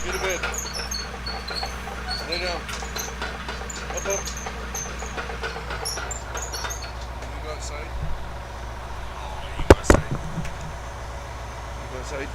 Get a bed. Lay down. Up, up. Can you go outside? Oh, you go outside. You go outside.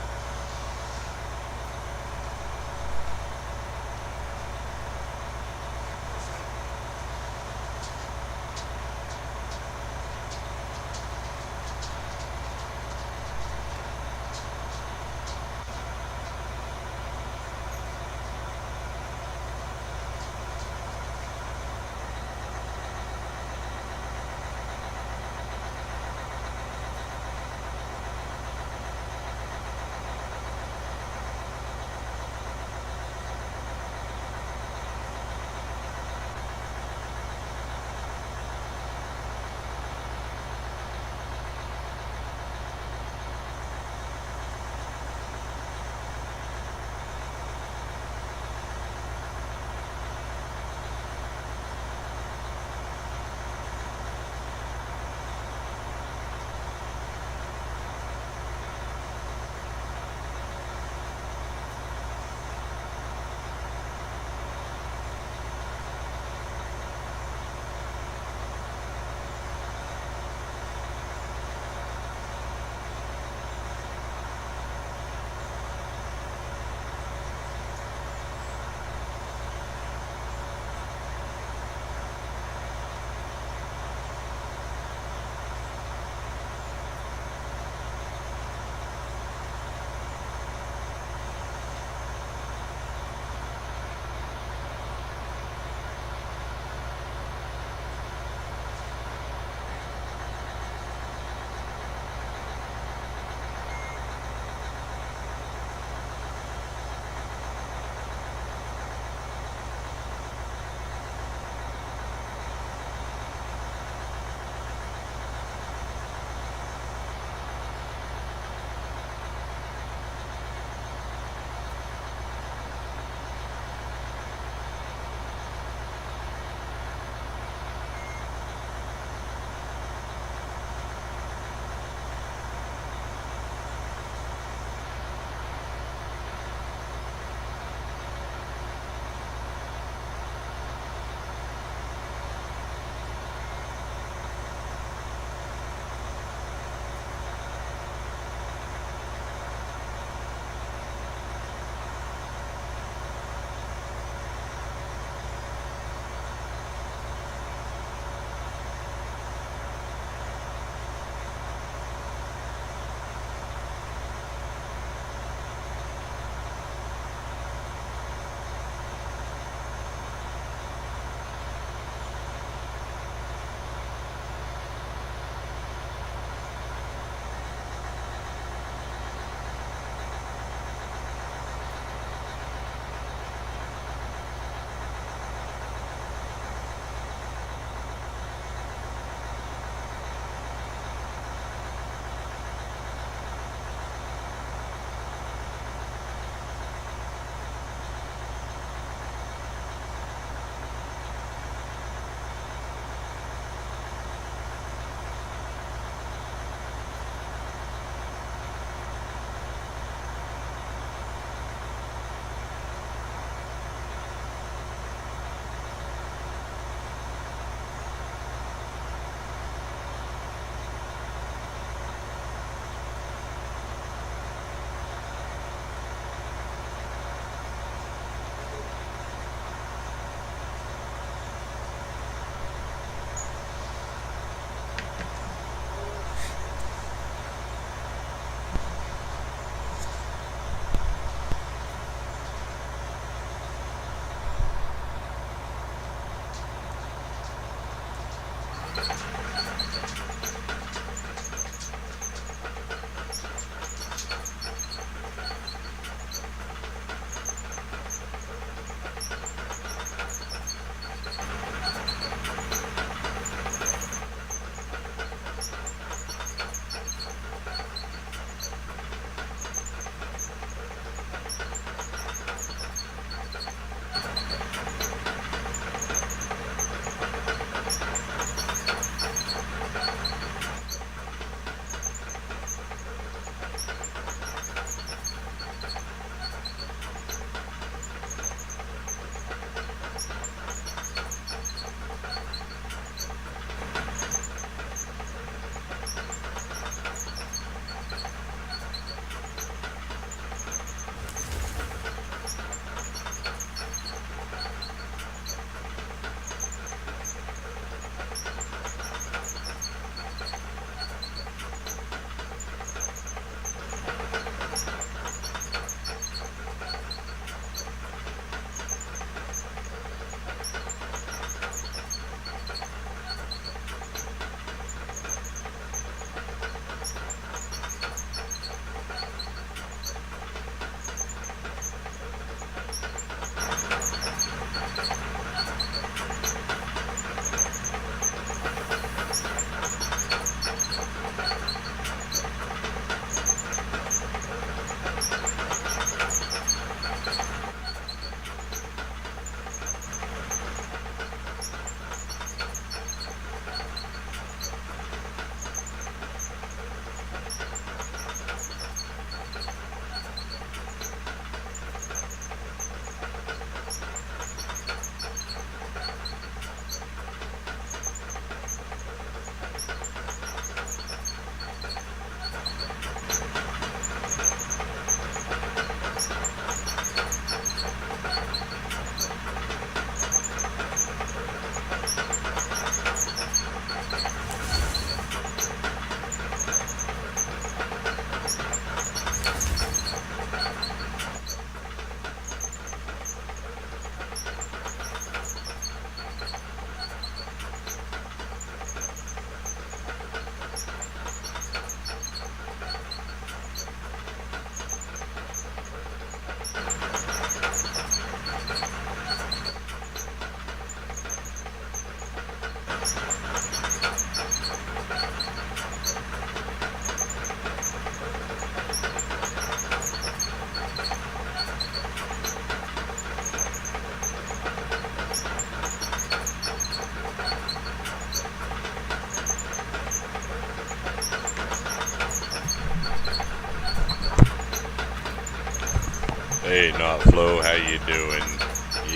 Hey, Not Flo, how you doing?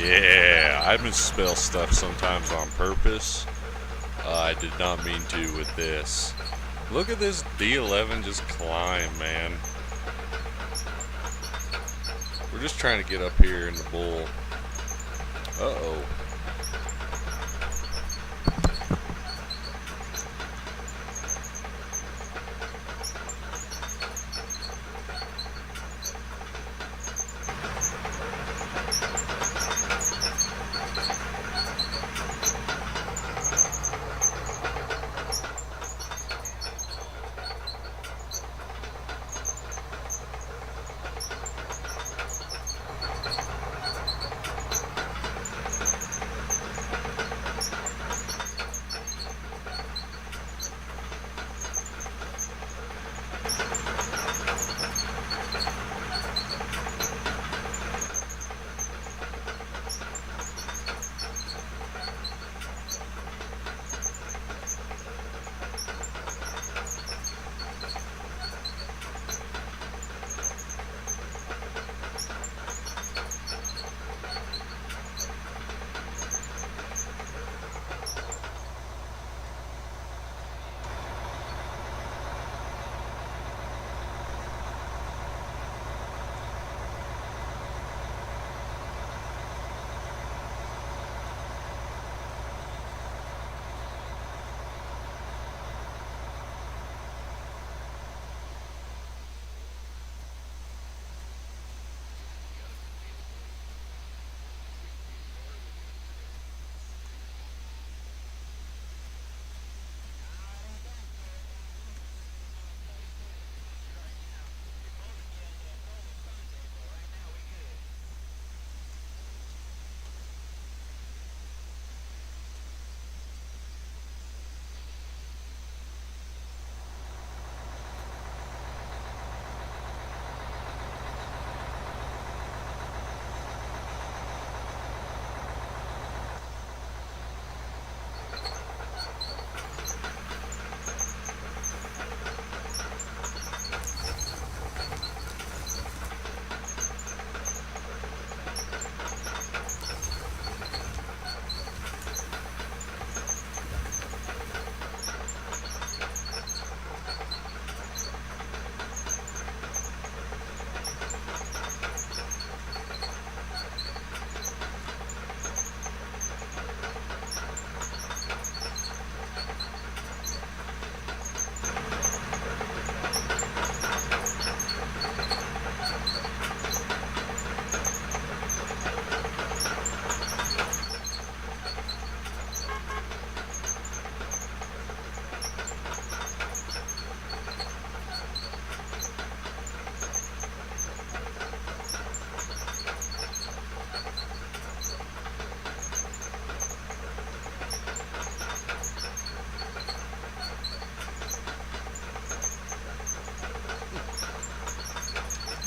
Yeah, I misspell stuff sometimes on purpose. I did not mean to with this. Look at this D11 just climb, man. We're just trying to get up here in the bull. Uh-oh.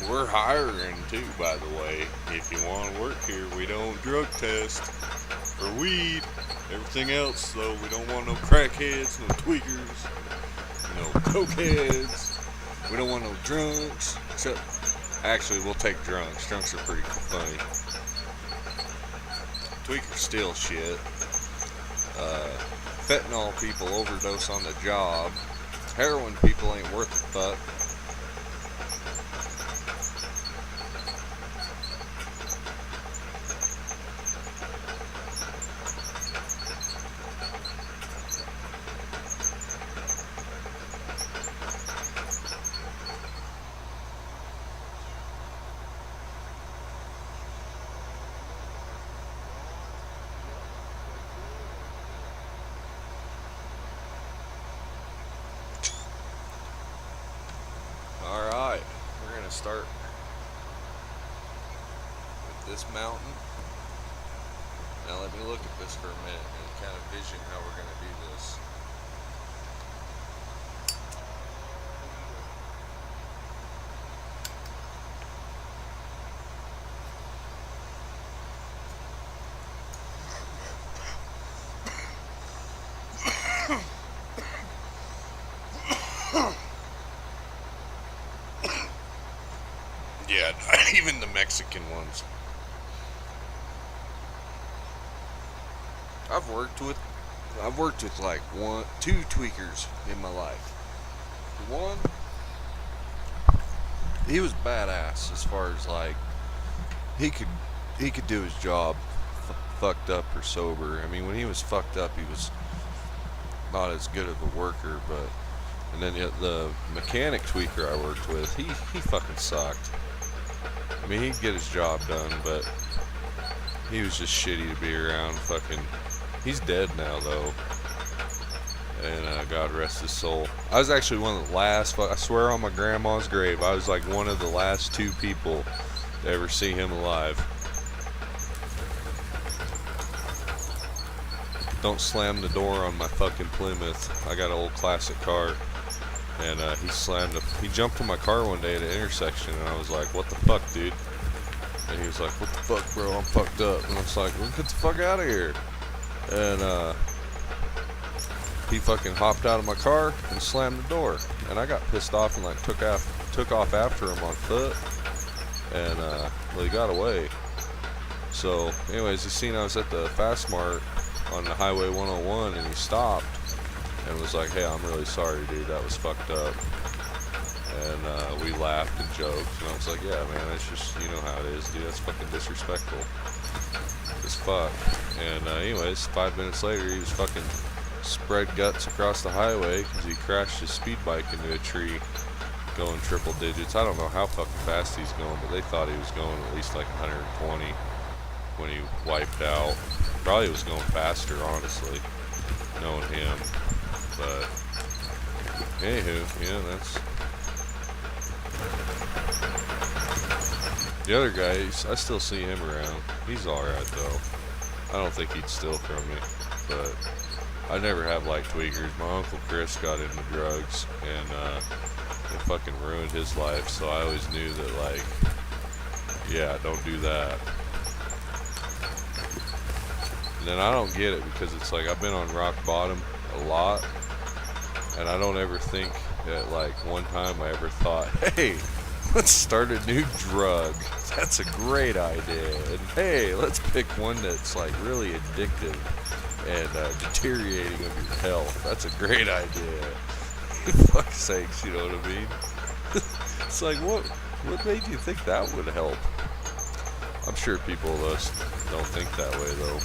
We're hiring too, by the way. If you want to work here, we don't drug test for weed. Everything else, though, we don't want no crackheads, no tweakers, no cokeheads. We don't want no drunks. Except, actually, we'll take drunks. Drunks are pretty funny. Tweakers steal shit. Fentanyl people overdose on the job. Heroin people ain't worth a fuck. Alright, we're going to start with this mountain. Now let me look at this for a minute and kind of vision how we're going to do this. Yeah, even the Mexican ones. I've worked with like two tweakers in my life. One, he was badass as far as like he could do his job, fucked up or sober. I mean, when he was fucked up, he was not as good of a worker. But and then the mechanic tweaker I worked with, he fucking sucked. I mean, he'd get his job done, but he was just shitty to be around. Fucking, he's dead now though. And God rest his soul. I was actually one of the last, I swear on my grandma's grave, I was like one of the last two people to ever see him alive. Don't slam the door on my fucking Plymouth. I got an old classic car. And he jumped in my car one day at an intersection, and I was like, what the fuck, dude? And he was like, what the fuck, bro? I'm fucked up. And I was like, well, get the fuck out of here. And he fucking hopped out of my car and slammed the door, and I got pissed off and like took off after him on foot, and well, he got away. So anyways, he seen I was at the Fast Mart on the Highway 101, and he stopped and was like, hey, I'm really sorry, dude, that was fucked up. And we laughed and joked, and I was like, yeah, man, that's just, you know how it is, dude, that's fucking disrespectful as fuck. And anyways, 5 minutes later, he was fucking spread guts across the highway because he crashed his speed bike into a tree going triple digits. I don't know how fucking fast he's going, but they thought he was going at least like 120 when he wiped out. Probably was going faster, honestly, knowing him. But anywho, yeah, that's the other guy. I still see him around. He's alright though. I don't think he'd steal from me, but I never have liked tweakers. My Uncle Chris got into drugs, and it fucking ruined his life, so I always knew that, like, yeah, don't do that. And then I don't get it, because it's like I've been on rock bottom a lot, and I don't ever think that, like, one time I ever thought, hey, let's start a new drug. That's a great idea. And hey, let's pick one that's like really addictive and deteriorating of your health. That's a great idea. For fuck's sakes, you know what I mean? It's like, what made you think that would help? I'm sure people just don't think that way though.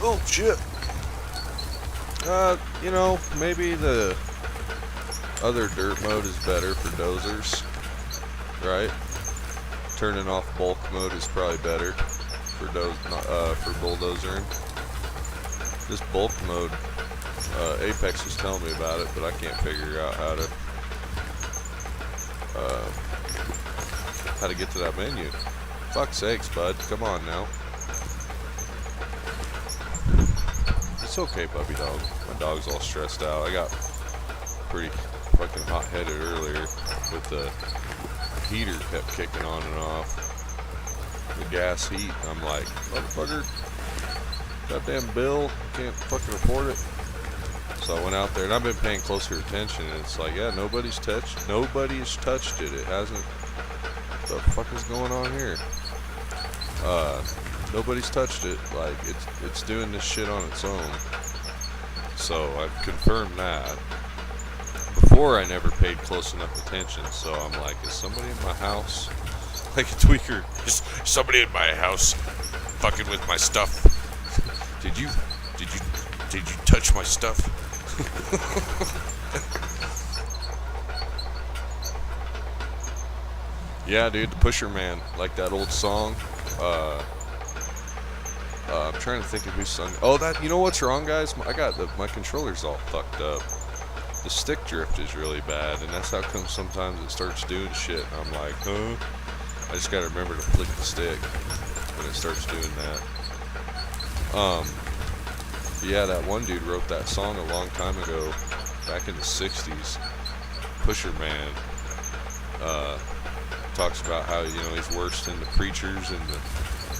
Oh shit. You know, maybe the other dirt mode is better for dozers, right? Turning off bulk mode is probably better for for bulldozering. This bulk mode, Apex was telling me about it, but I can't figure out how to get to that menu. Fuck's sakes, bud. Come on now. It's okay, puppy dog. My dog's all stressed out. I got pretty fucking hot-headed earlier with the heater kept kicking on and off. The gas heat. I'm like, motherfucker, goddamn bill, can't fucking afford it. So I went out there, and I've been paying closer attention, and it's like, yeah, nobody's touched it. It hasn't. What the fuck is going on here? Nobody's touched it. Like, it's doing this shit on its own. So I've confirmed that. Before I never paid close enough attention, so I'm like, is somebody in my house? Like a tweaker, is somebody in my house fucking with my stuff? Did you touch my stuff? Yeah, dude, the Pusher Man, like that old song. I'm trying to think of who sung. Oh, that, you know what's wrong, guys? I got my controller's all fucked up. the stick drift is really bad, and that's how come sometimes it starts doing shit. And I'm like, huh? I just gotta remember to flick the stick when it starts doing that. Yeah, that one dude wrote that song a long time ago, back in the 60s. Pusher Man talks about how, you know, he's worse than the preachers and the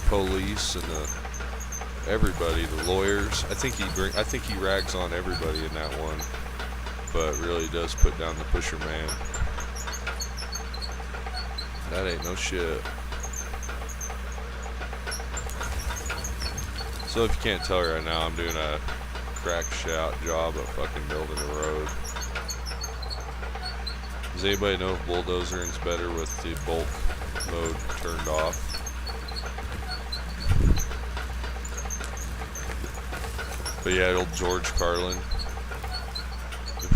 police and everybody, the lawyers. I think he rags on everybody in that one, but really does put down the Pusher Man. That ain't no shit. So if you can't tell right now, I'm doing a crack shot job of fucking building a road. Does anybody know if bulldozing's better with the bulk mode turned off? But yeah, old George Carlin. Have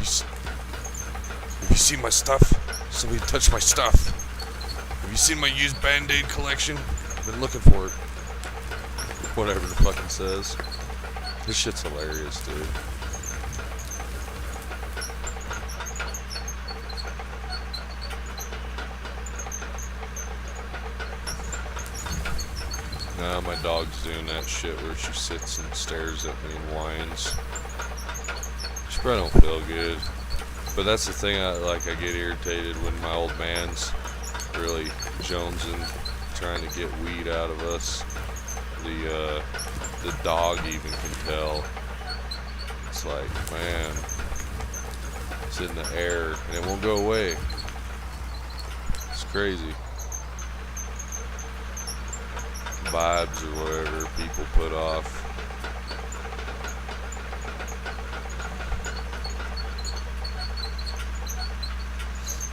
you seen my stuff? Somebody touched my stuff. Have you seen my used Band-Aid collection? I've been looking for it. Whatever the fucking says. This shit's hilarious, dude. Now my dog's doing that shit where she sits and stares at me and whines. She probably don't feel good. But that's the thing, I get irritated when my old man's really jonesing, trying to get weed out of us. The dog even can tell. It's like, man, it's in the air and it won't go away. It's crazy. Vibes or whatever people put off.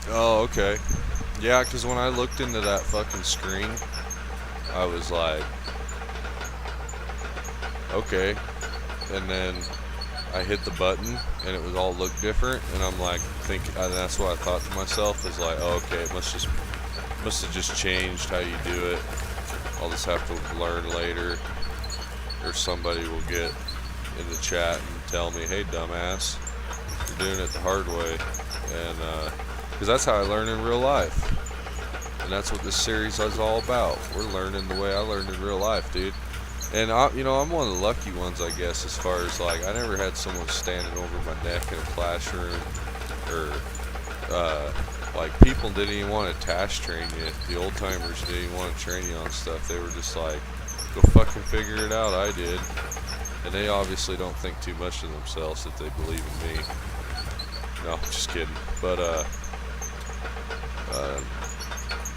Oh, okay. Yeah, because when I looked into that fucking screen, I was like, okay. And then I hit the button and it was all look different, and I'm like, and that's what I thought to myself, is like, oh, okay, it must have just changed how you do it. I'll just have to learn later, or somebody will get in the chat and tell me, hey dumbass, you're doing it the hard way. And because that's how I learn in real life, and that's what this series is all about. We're learning the way I learned in real life, dude. And I'm one of the lucky ones, I guess, as far as like, I never had someone standing over my neck in a classroom, or like people didn't even want to task train you. The old timers didn't even want to train you on stuff. They were just like, go fucking figure it out. I did. And they obviously don't think too much of themselves if they believe in me. No, just kidding. But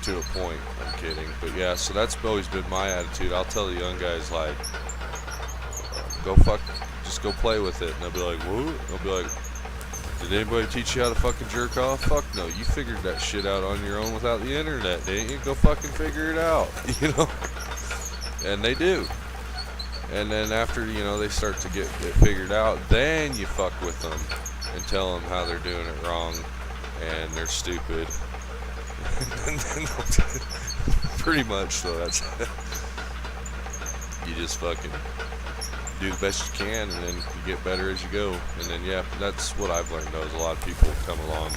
to a point, I'm kidding. But yeah, so that's always been my attitude. I'll tell the young guys, like, just go play with it. And they'll be like, what? They'll be like, did anybody teach you how to fucking jerk off? Fuck no, you figured that shit out on your own without the internet, didn't you? Go fucking figure it out, you know? And they do. And then after, they start to get it figured out, then you fuck with them and tell them how they're doing it wrong and they're stupid. And then pretty much, so that's you just fucking do the best you can, and then you get better as you go. And then yeah, that's what I've learned though, is a lot of people come along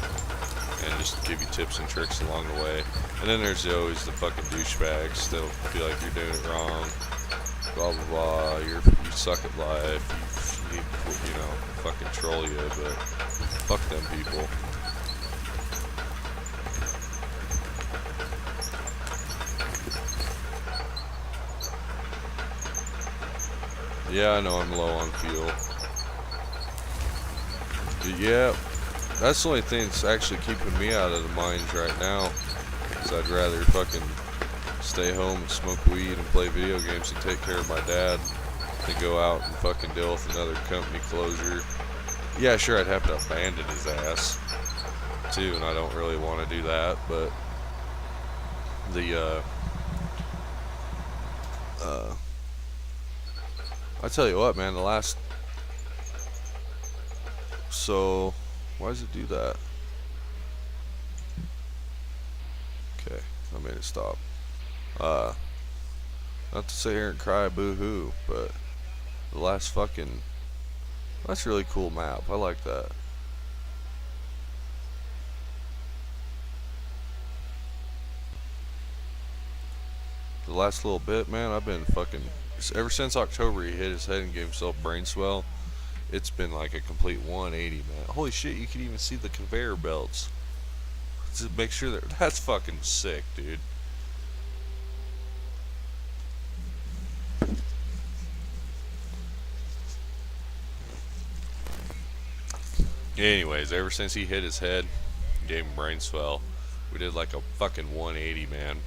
and just give you tips and tricks along the way. And then there's always the fucking douchebags that'll be like, you're doing it wrong, blah blah blah, you suck at life, you need, fucking troll you. But fuck them people. Yeah, I know I'm low on fuel. But yeah, that's the only thing that's actually keeping me out of the mines right now. Because I'd rather fucking stay home and smoke weed and play video games and take care of my dad than go out and fucking deal with another company closure. Yeah, sure, I'd have to abandon his ass too, and I don't really want to do that, but I tell you what, man, so why does it do that? Okay, I made it stop. Not to sit here and cry boo-hoo, but the last fucking, that's a really cool map. I like that. the last little bit, man, I've been fucking ever since October. He hit his head and gave himself brain swell. It's been like a complete 180, man. Holy shit, you can even see the conveyor belts to make sure that's fucking sick, dude. Anyways, ever since he hit his head, gave him brain swell, we did like a fucking 180, man.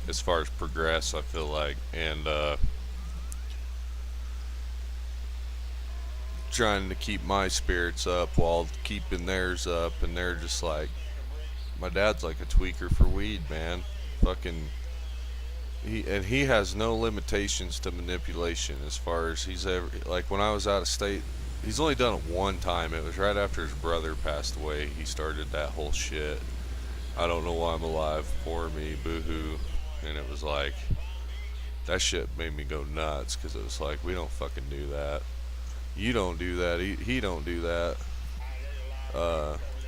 As far as progress, I feel like, and trying to keep my spirits up while keeping theirs up, and they're just like, my dad's like a tweaker for weed, man. Fucking, he has no limitations to manipulation as far as he's ever, like when I was out of state, he's only done it one time. It was right after his brother passed away. He started that whole shit. I don't know why I'm alive, poor me, boo-hoo. And it was like, that shit made me go nuts, because it was like, we don't fucking do that. You don't do that. He don't do that.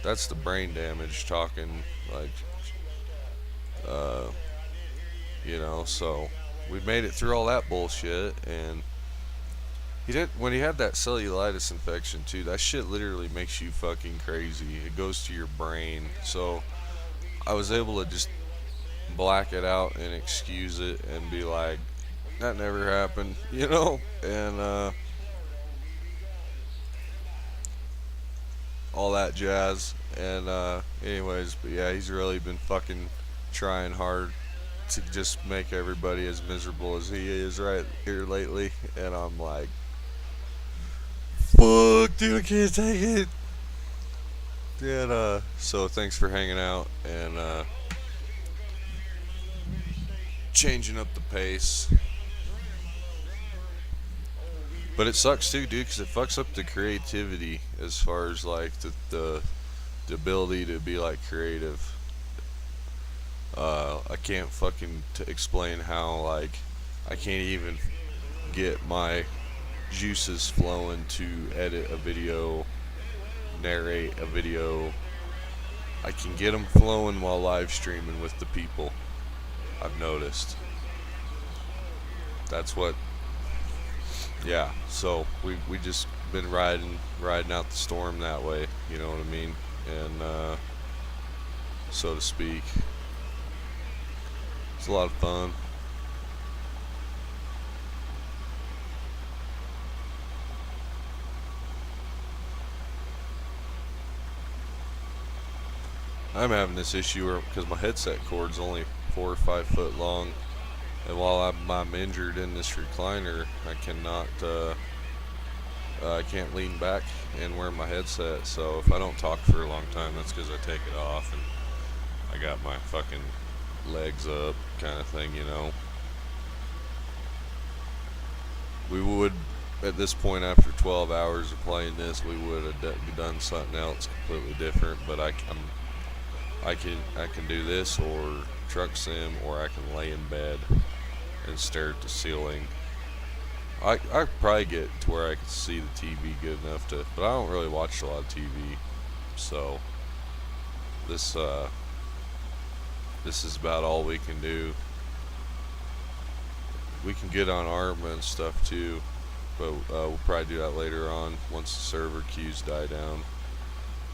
That's the brain damage talking, like, you know, so we made it through all that bullshit, and he did, when he had that cellulitis infection too, that shit literally makes you fucking crazy. It goes to your brain, so I was able to just black it out and excuse it and be like, that never happened, you know, and all that jazz. And anyways, but yeah, he's really been fucking trying hard to just make everybody as miserable as he is right here lately, and I'm like, fuck, dude, I can't take it. And so thanks for hanging out and changing up the pace. But it sucks too, dude, because it fucks up the creativity as far as like the ability to be like creative. I can't fucking explain how, like, I can't even get my juices flowing to edit a video, narrate a video. I can get them flowing while live streaming with the people. I've noticed. That's what. Yeah. So we just been riding out the storm that way. You know what I mean? And so to speak. It's a lot of fun. I'm having this issue because my headset cord's only 4 or 5 foot long, and while I'm injured in this recliner, I cannot, I can't lean back and wear my headset. So if I don't talk for a long time, that's because I take it off and I got my fucking legs up, kind of thing, you know. We would, at this point, after 12 hours of playing this, we would have done something else completely different. But I can do this, or truck sim, or I can lay in bed and stare at the ceiling. I probably get to where I can see the TV good enough to, but I don't really watch a lot of TV, so this is about all we can do. We can get on Arma and stuff too, but we'll probably do that later on once the server queues die down,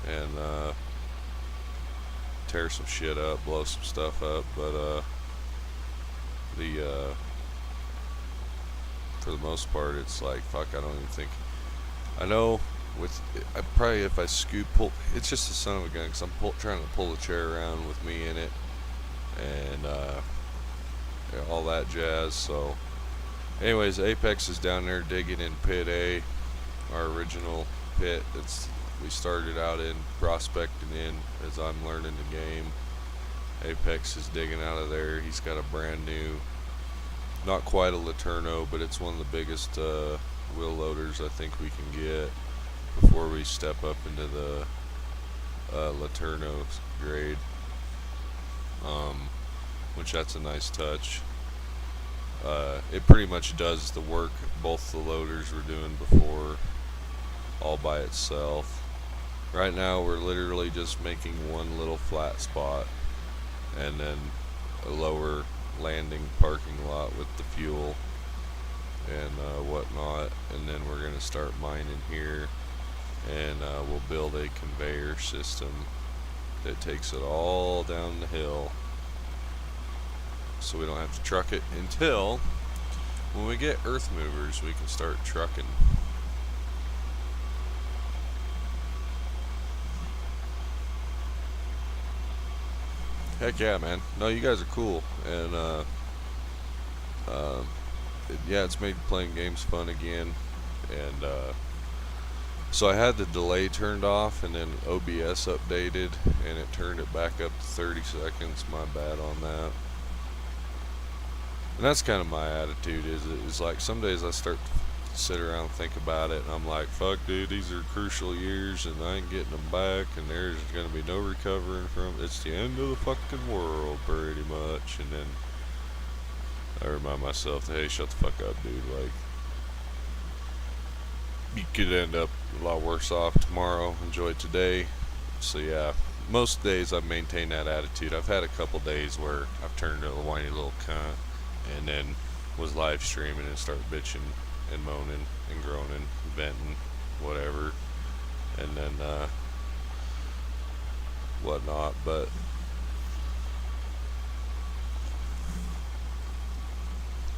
and tear some shit up, blow some stuff up. But for the most part, it's like, fuck, I don't even think, I know I probably, if I pull, it's just the son of a gun, because I'm trying to pull the chair around with me in it, and yeah, all that jazz. So anyways, Apex is down there digging in pit A, our original pit. We started out in prospecting in as I'm learning the game. Apex is digging out of there. He's got a brand new, not quite a Laterno, but it's one of the biggest wheel loaders I think we can get before we step up into the Laterno grade, which that's a nice touch. It pretty much does the work both the loaders were doing before, all by itself. Right now we're literally just making one little flat spot, and then a lower landing parking lot with the fuel and whatnot. And then we're gonna start mining here, and we'll build a conveyor system that takes it all down the hill, so we don't have to truck it until when we get earth movers. We can start trucking. Heck yeah, man. No, you guys are cool, and yeah, it's made playing games fun again. And so I had the delay turned off, and then OBS updated, and it turned it back up to 30 seconds. My bad on that. And that's kind of my attitude. Is like some days I start to sit around and think about it, and I'm like, fuck, dude, these are crucial years, and I ain't getting them back, and there's gonna be no recovering from it. It's the end of the fucking world, pretty much. And then I remind myself, hey, shut the fuck up, dude. Like, you could end up a lot worse off tomorrow. Enjoy today. So yeah, most days I've maintained that attitude. I've had a couple days where I've turned into a whiny little cunt, and then was live streaming and started bitching and moaning and groaning, venting, whatever, and then whatnot. But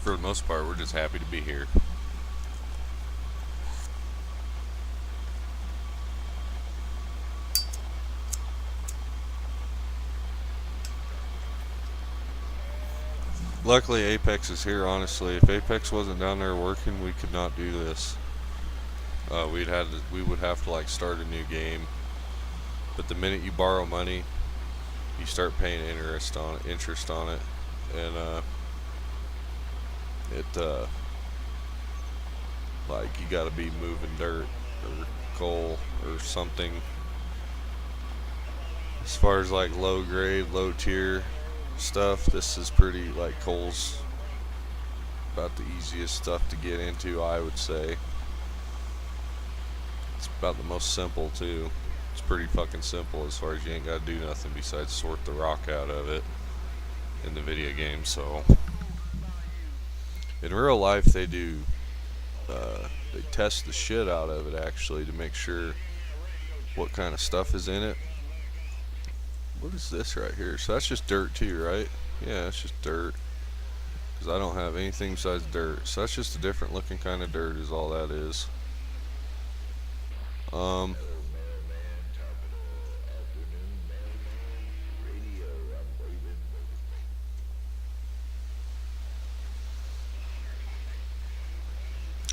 for the most part, we're just happy to be here. Luckily, Apex is here. Honestly, if Apex wasn't down there working, we could not do this. We would have to like start a new game. But the minute you borrow money, you start paying interest on it, and like you got to be moving dirt or coal or something. As far as like low grade, low tier stuff, this is pretty, like, coal's about the easiest stuff to get into, I would say. It's about the most simple too. It's pretty fucking simple as far as you ain't gotta do nothing besides sort the rock out of it in the video game. So in real life they do they test the shit out of it actually to make sure what kind of stuff is in it. What is this right here? So that's just dirt too, right? Yeah, it's just dirt. Because I don't have anything besides dirt. So that's just a different looking kind of dirt is all that is.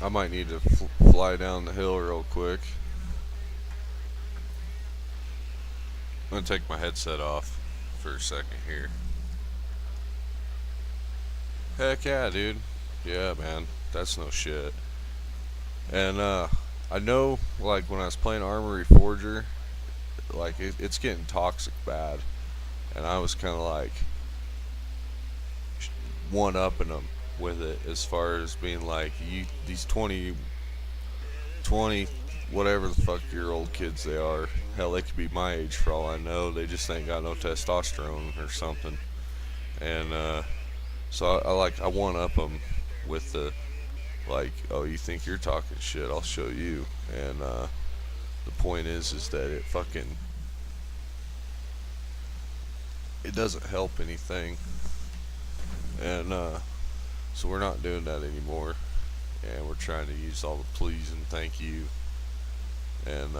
I might need to fly down the hill real quick. I'm gonna take my headset off for a second here. Heck yeah, dude. Yeah, man. That's no shit. And I know, like, when I was playing Armory Forger, like, it's getting toxic bad. And I was kind of like one-upping them with it as far as being like, these 20 whatever the fuck year old kids they are, hell, they could be my age for all I know, they just ain't got no testosterone or something. And so I one up them with the, like, oh, you think you're talking shit, I'll show you. And the point is that it doesn't help anything. And so we're not doing that anymore, and we're trying to use all the please and thank you, and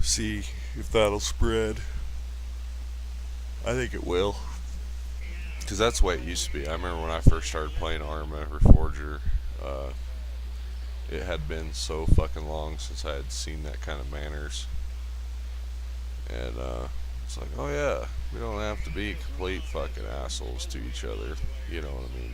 see if that'll spread. I think it will, because that's the way it used to be. I remember when I first started playing Arma Reforger, it had been so fucking long since I had seen that kind of manners, and it's like, oh yeah, we don't have to be complete fucking assholes to each other, you know what I mean?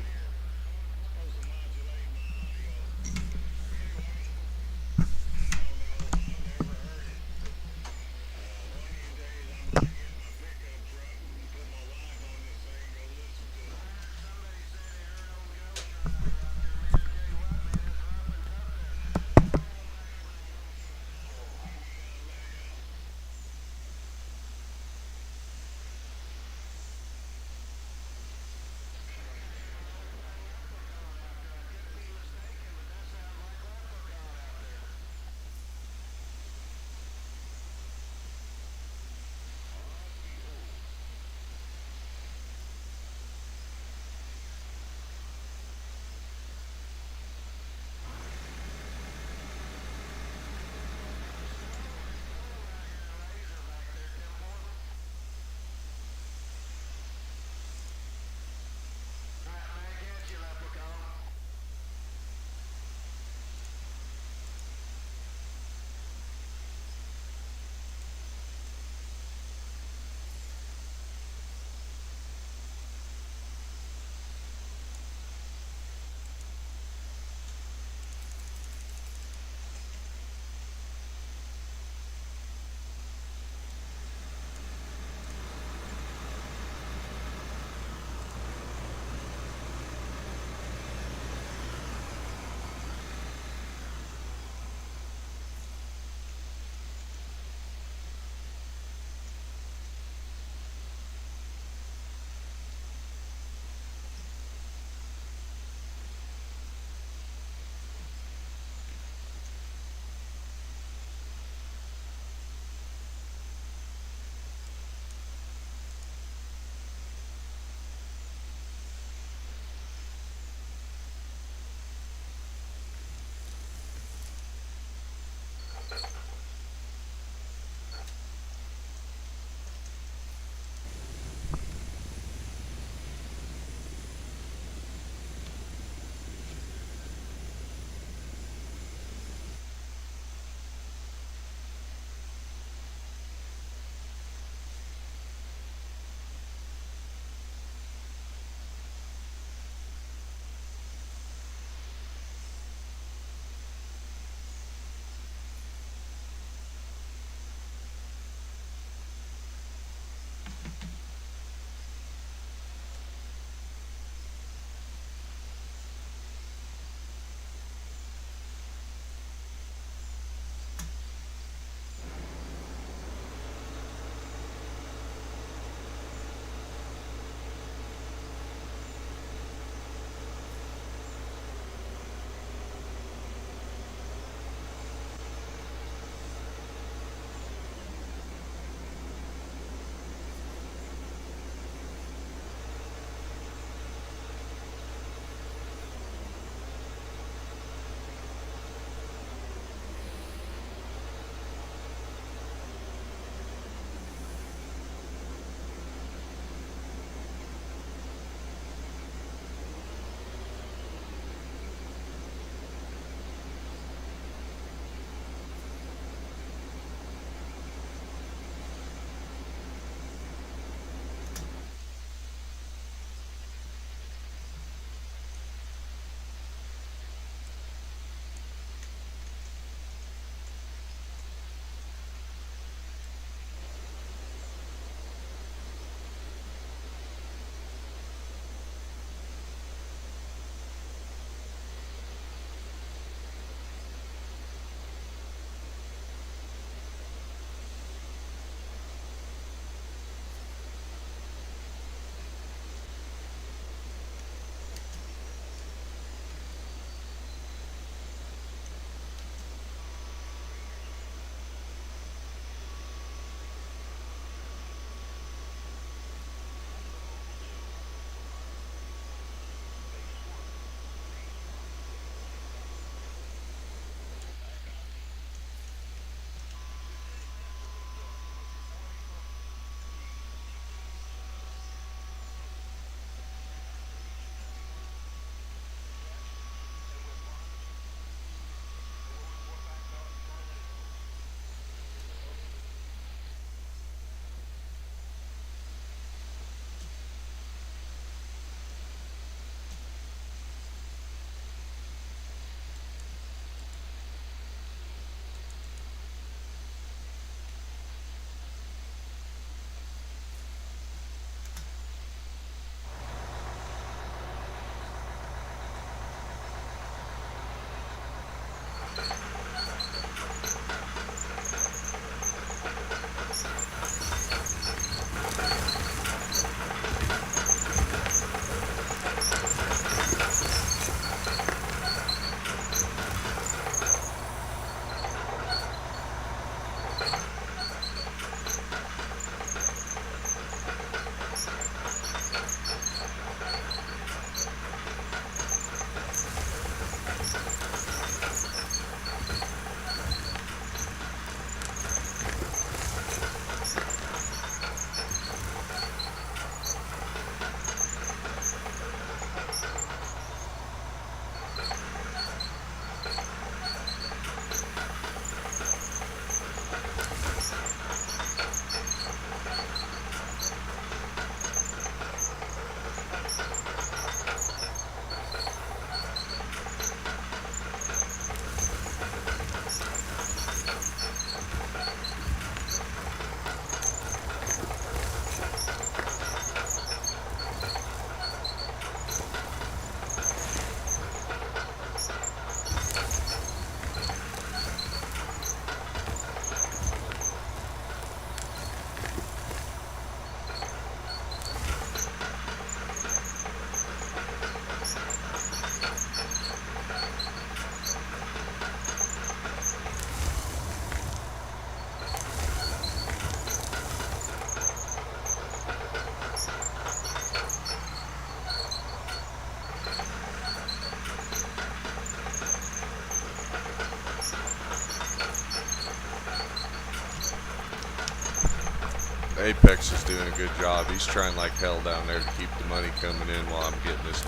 Apex is doing a good job. He's trying like hell down there to keep the money coming in while I'm getting this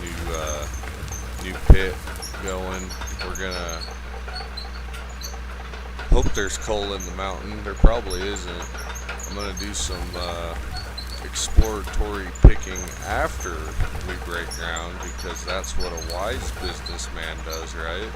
new pit going. We're gonna hope there's coal in the mountain. There probably isn't. I'm gonna do some exploratory picking after we break ground, because that's what a wise businessman does, right?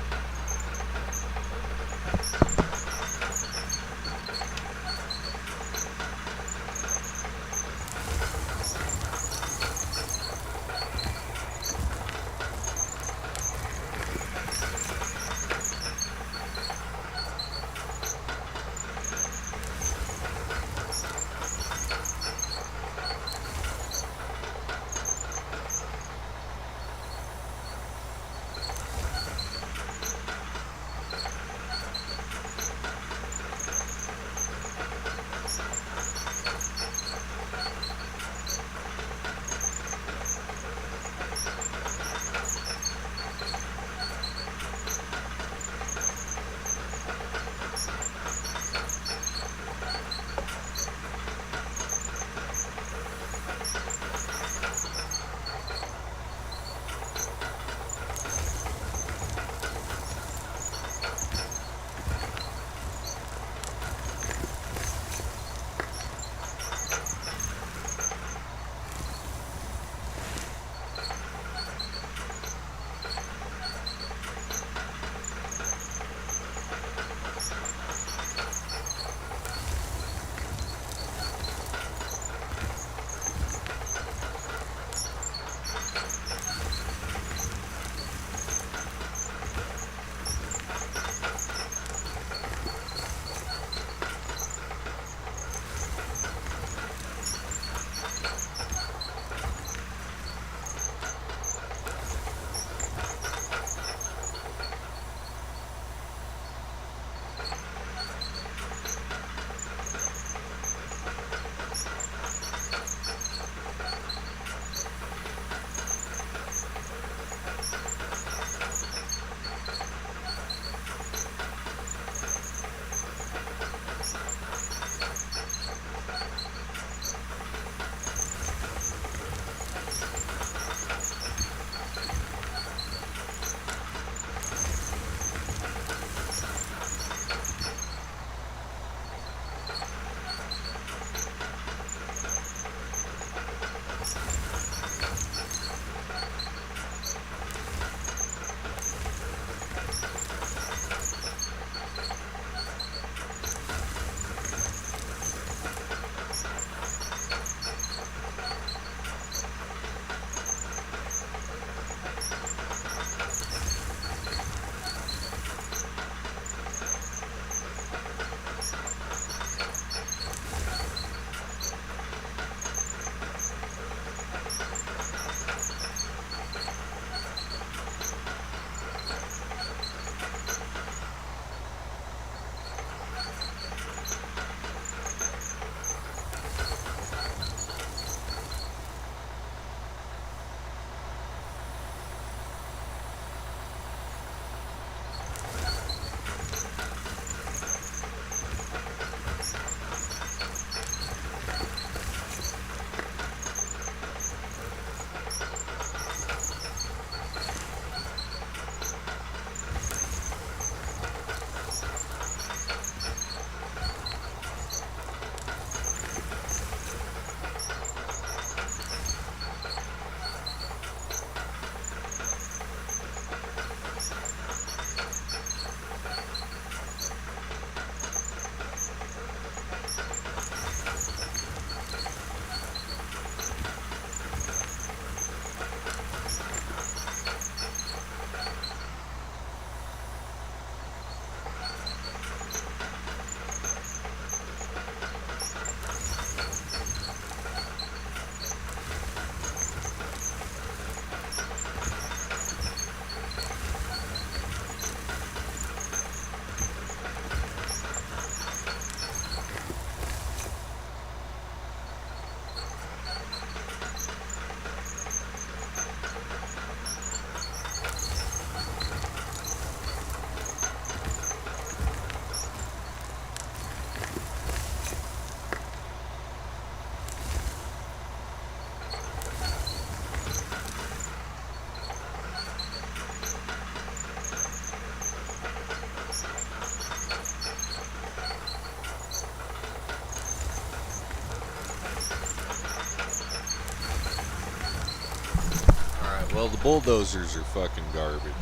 Well, the bulldozers are fucking garbage.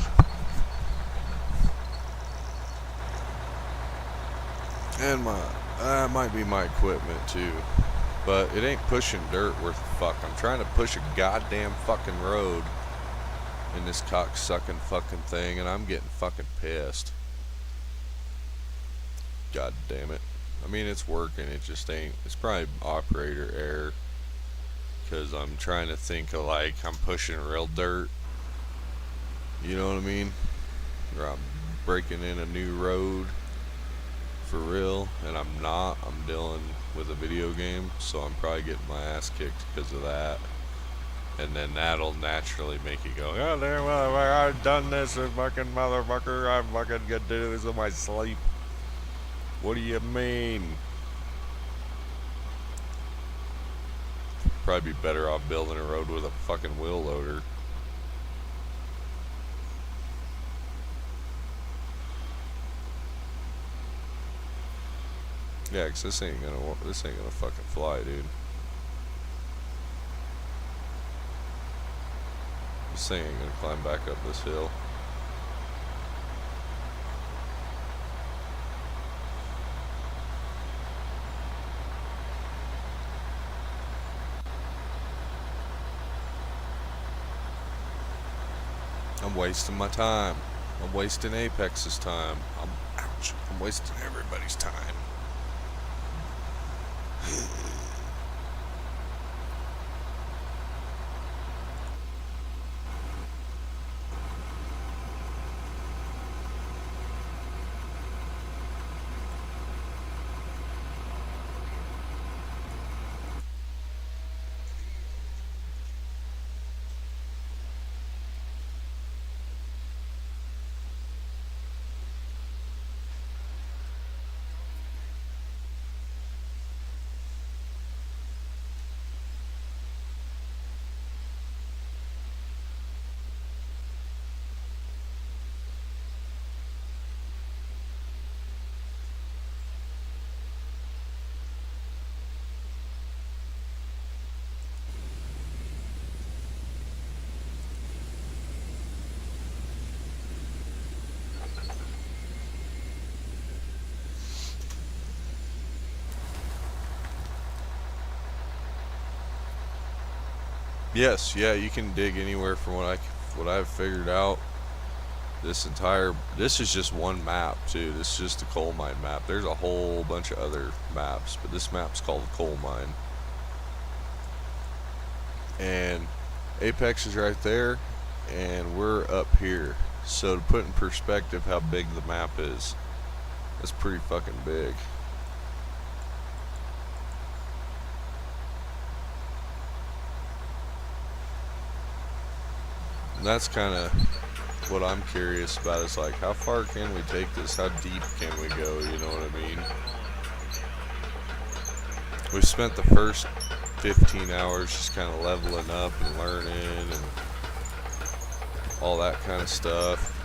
And might be my equipment too. But it ain't pushing dirt worth a fuck. I'm trying to push a goddamn fucking road in this cocksucking fucking thing, and I'm getting fucking pissed. God damn it. I mean, it's working, it just ain't. It's probably operator error. Because I'm trying to think of, like, I'm pushing real dirt. You know what I mean? Or I'm breaking in a new road for real, and I'm not. I'm dealing with a video game, so I'm probably getting my ass kicked because of that. And then that'll naturally make you go, oh damn, I've done this, you fucking motherfucker. I'm fucking gonna do this in my sleep. What do you mean? Probably be better off building a road with a fucking wheel loader. Yeah, 'cause this ain't gonna fucking fly, dude. This thing ain't gonna climb back up this hill. I'm wasting my time. I'm wasting Apex's time. I'm wasting everybody's time. Yes, yeah, you can dig anywhere from what I've figured out. This is just one map too. This is just a coal mine map. There's a whole bunch of other maps, but this map's called coal mine. And Apex is right there, and we're up here. So to put in perspective how big the map is, it's pretty fucking big. And that's kind of what I'm curious about, is like, how far can we take this? How deep can we go? You know what I mean? We've spent the first 15 hours just kind of leveling up and learning and all that kind of stuff.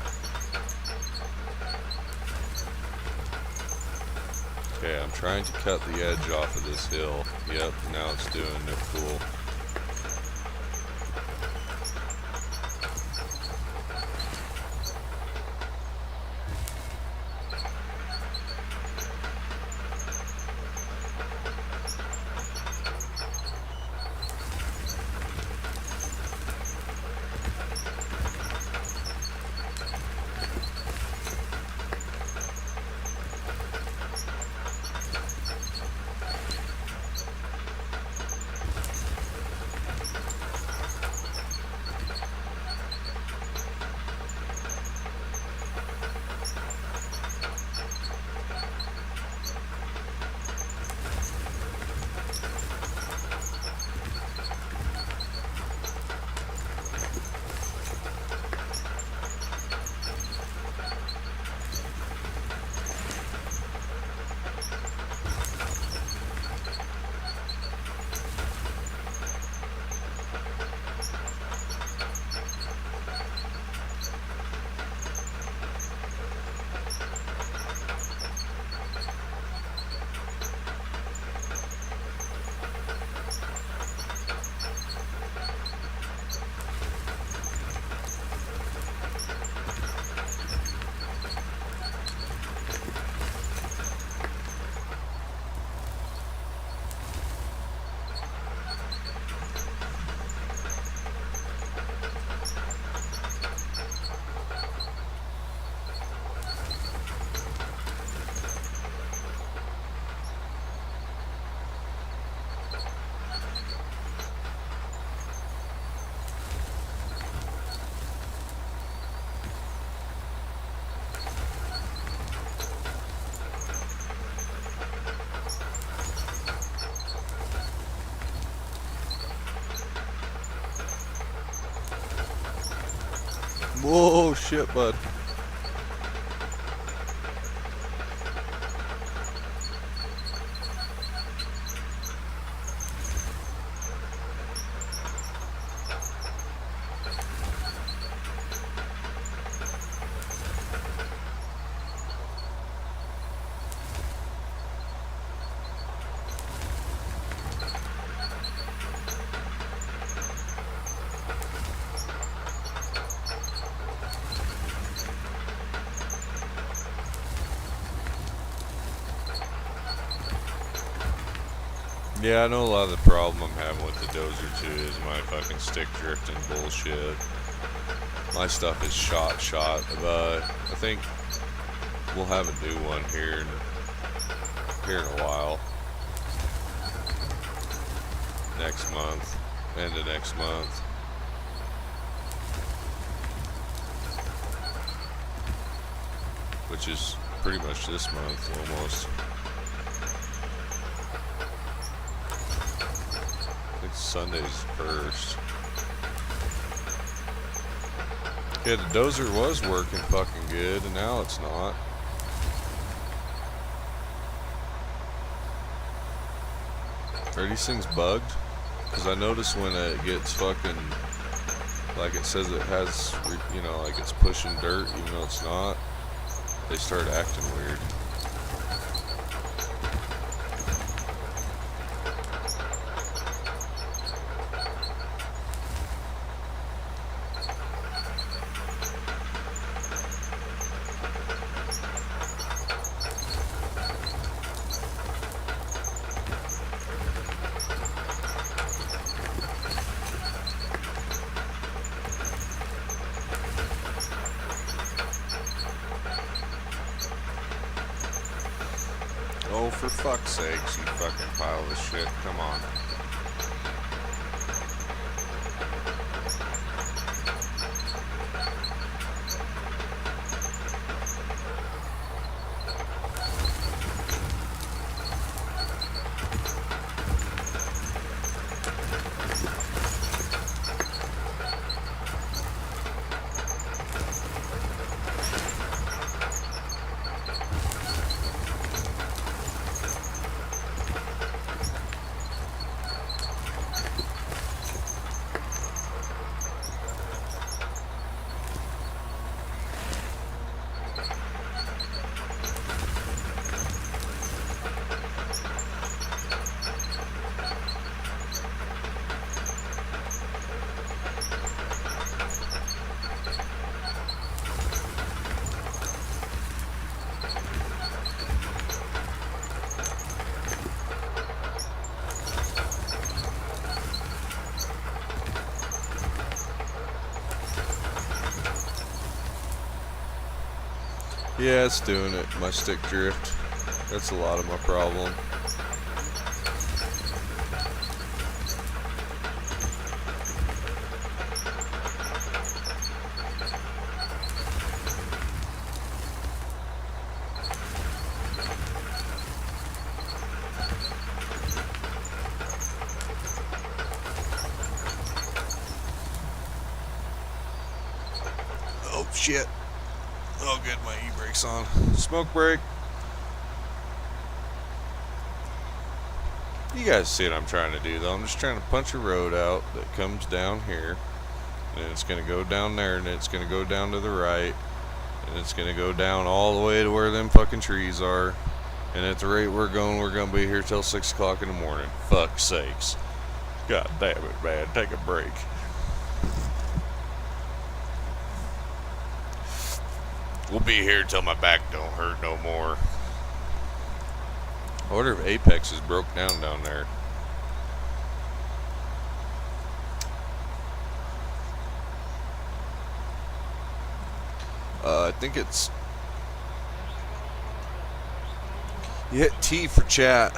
Okay, I'm trying to cut the edge off of this hill. Yep, now it's doing it. Cool. Whoa, shit, bud. Yeah, I know a lot of the problem I'm having with the dozer too is my fucking stick drifting bullshit. My stuff is shot, but I think we'll have a new one here in a while. Next month, end of next month. Which is pretty much this month almost. Sunday's first. Yeah, the dozer was working fucking good, and now it's not. Are these things bugged? Because I notice when it gets fucking, like it says it has, you know, like it's pushing dirt, even though it's not, they start acting weird. Oh, for fuck's sakes, you fucking pile of shit. Come on. Yeah, it's doing it. My stick drift. That's a lot of my problem. Oh shit. Oh good, my e-brake's on. Smoke break. You guys see what I'm trying to do though. I'm just trying to punch a road out that comes down here. And it's going to go down there, and it's going to go down to the right. And it's going to go down all the way to where them fucking trees are. And at the rate we're going to be here till 6 o'clock in the morning. Fuck's sakes. God damn it, man. Take a break. We'll be here till my back don't hurt no more. I wonder if Apex is broke down there. I think it's... You hit T for chat.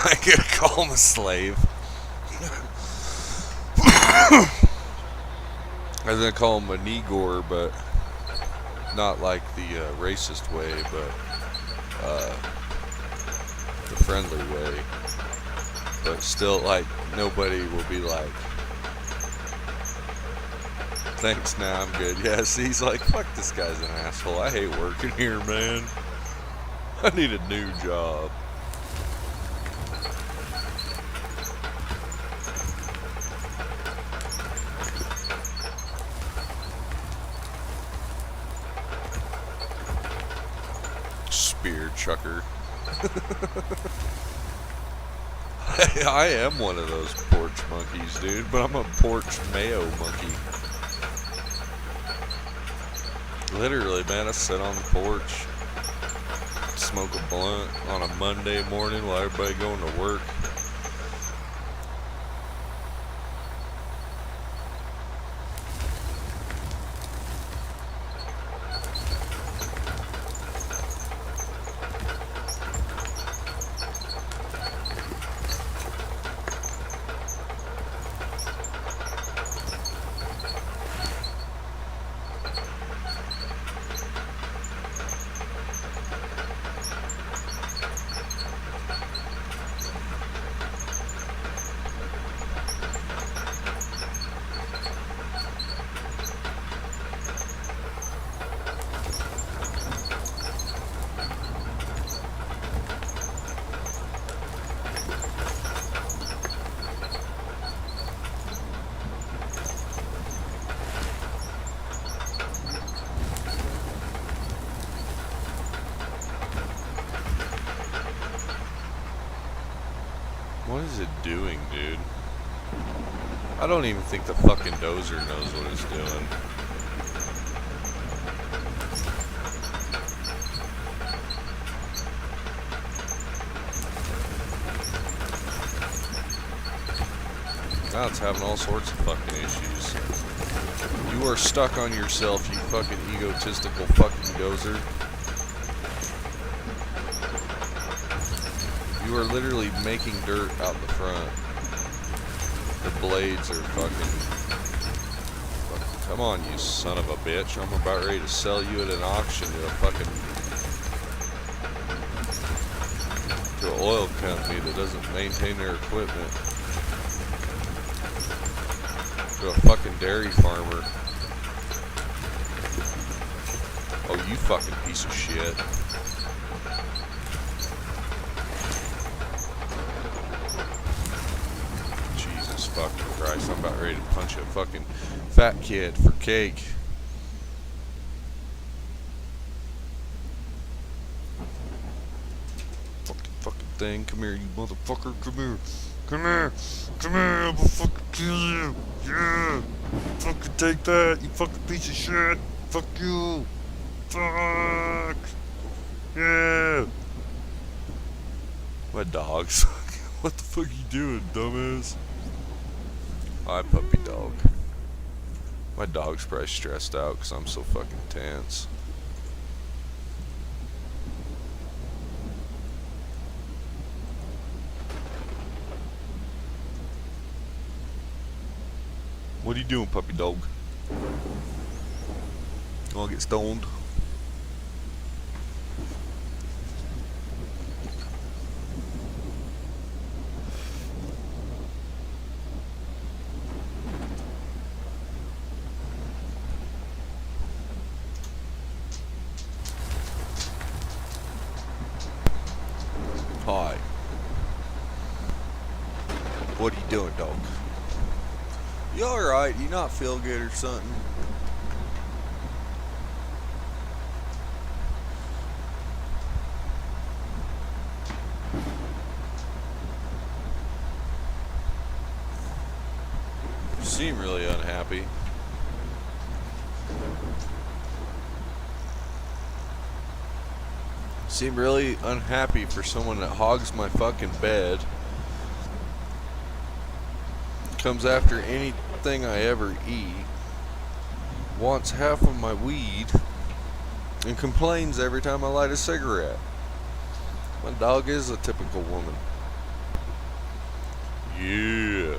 I gotta call him a slave. I was gonna call him a Negor, but not like the racist way, but the friendly way. but still, like, nobody will be like, thanks, nah, I'm good. Yeah, see, he's like, fuck, this guy's an asshole. I hate working here, man. I need a new job. Spear chucker. I am one of those porch monkeys, dude, but I'm a porch mayo monkey. Literally, man, I sit on the porch, smoke a blunt on a Monday morning while everybody going to work. What is it doing, dude? I don't even think the fucking dozer knows what it's doing. Now it's having all sorts of fucking issues. You are stuck on yourself, you fucking egotistical fucking dozer. You are literally making dirt out the front. The blades are fucking... Come on, you son of a bitch. I'm about ready to sell you at an auction to a fucking... to an oil company that doesn't maintain their equipment. To a fucking dairy farmer. Oh, you fucking piece of shit. Fucking Christ, I'm about ready to punch a fucking fat kid for cake. Fucking thing, come here, you motherfucker, come here. Come here, come here, I will fucking kill you. Yeah, fucking take that, you fucking piece of shit. Fuck you. Fuck. Yeah. My dog's. What the fuck you doing, dumbass? Hi, puppy dog. My dog's probably stressed out because I'm so fucking tense. What are you doing, puppy dog? You wanna get stoned? Hi. What are you doing, dog? You alright? You not feel good or something? You seem really unhappy. Seem really unhappy for someone that hogs my fucking bed, comes after anything I ever eat, wants half of my weed, and complains every time I light a cigarette. My dog is a typical woman. Yeah.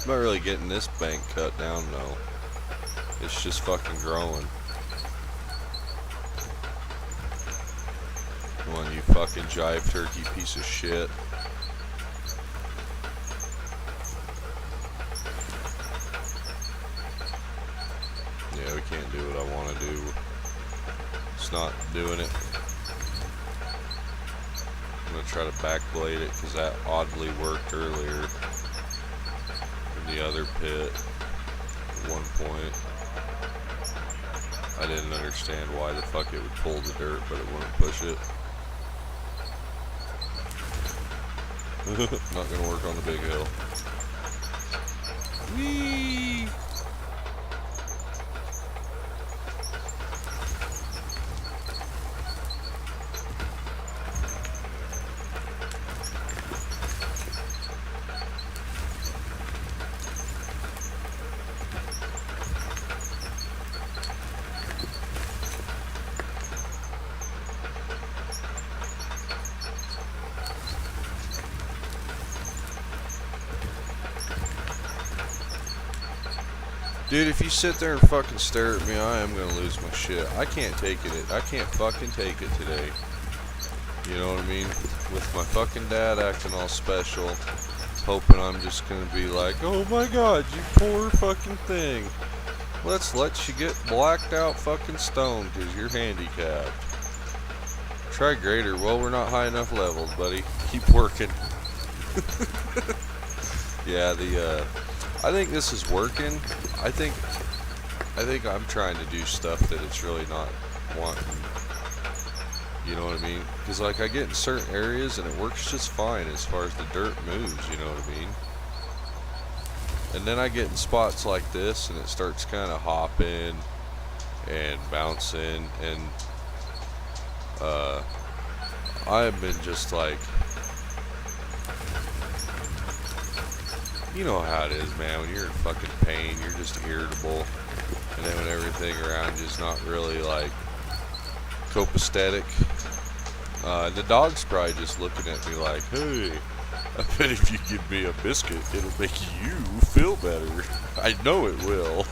I'm not really getting this bank cut down though. It's just fucking growing. Come on, you fucking jive turkey piece of shit. Yeah, we can't do what I want to do. It's not doing it. I'm going to try to backblade it because that oddly worked earlier in the other pit at one point. I didn't understand why the fuck it would pull the dirt, but it wouldn't push it. Not going to work on the big hill. Whee! Dude, if you sit there and fucking stare at me, I am gonna lose my shit. I can't take it. I can't fucking take it today. You know what I mean? With my fucking dad acting all special, hoping I'm just gonna be like, oh my god, you poor fucking thing. Let's let you get blacked out fucking stoned because you're handicapped. Try greater. Well, we're not high enough levels, buddy. Keep working. Yeah, I think this is working. I think I'm trying to do stuff that it's really not wanting. You know what I mean? Because like I get in certain areas and it works just fine as far as the dirt moves. You know what I mean? And then I get in spots like this and it starts kind of hopping and bouncing, and I have been just like, you know how it is, man. When you're in fucking pain, you're just irritable. And then when everything around you is not really like copacetic. And the dog's probably just looking at me like, hey, I bet if you give me a biscuit, it'll make you feel better. I know it will.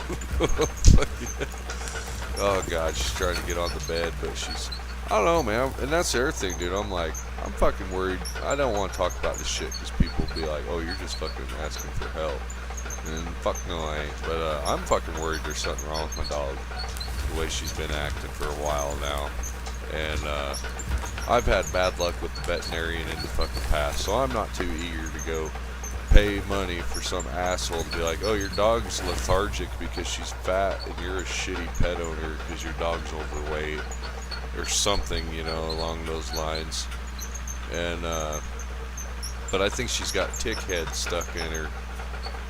Oh god, she's trying to get on the bed, but she's, I don't know, man. And that's the other thing, dude. I'm like, I'm fucking worried. I don't want to talk about this shit because people will be like, oh, you're just fucking asking for help. And fuck no, I ain't. But I'm fucking worried there's something wrong with my dog. The way she's been acting for a while now. And I've had bad luck with the veterinarian in the fucking past, so I'm not too eager to go pay money for some asshole to be like, oh, your dog's lethargic because she's fat and you're a shitty pet owner because your dog's overweight or something, you know, along those lines. And but I think she's got tick head stuck in her,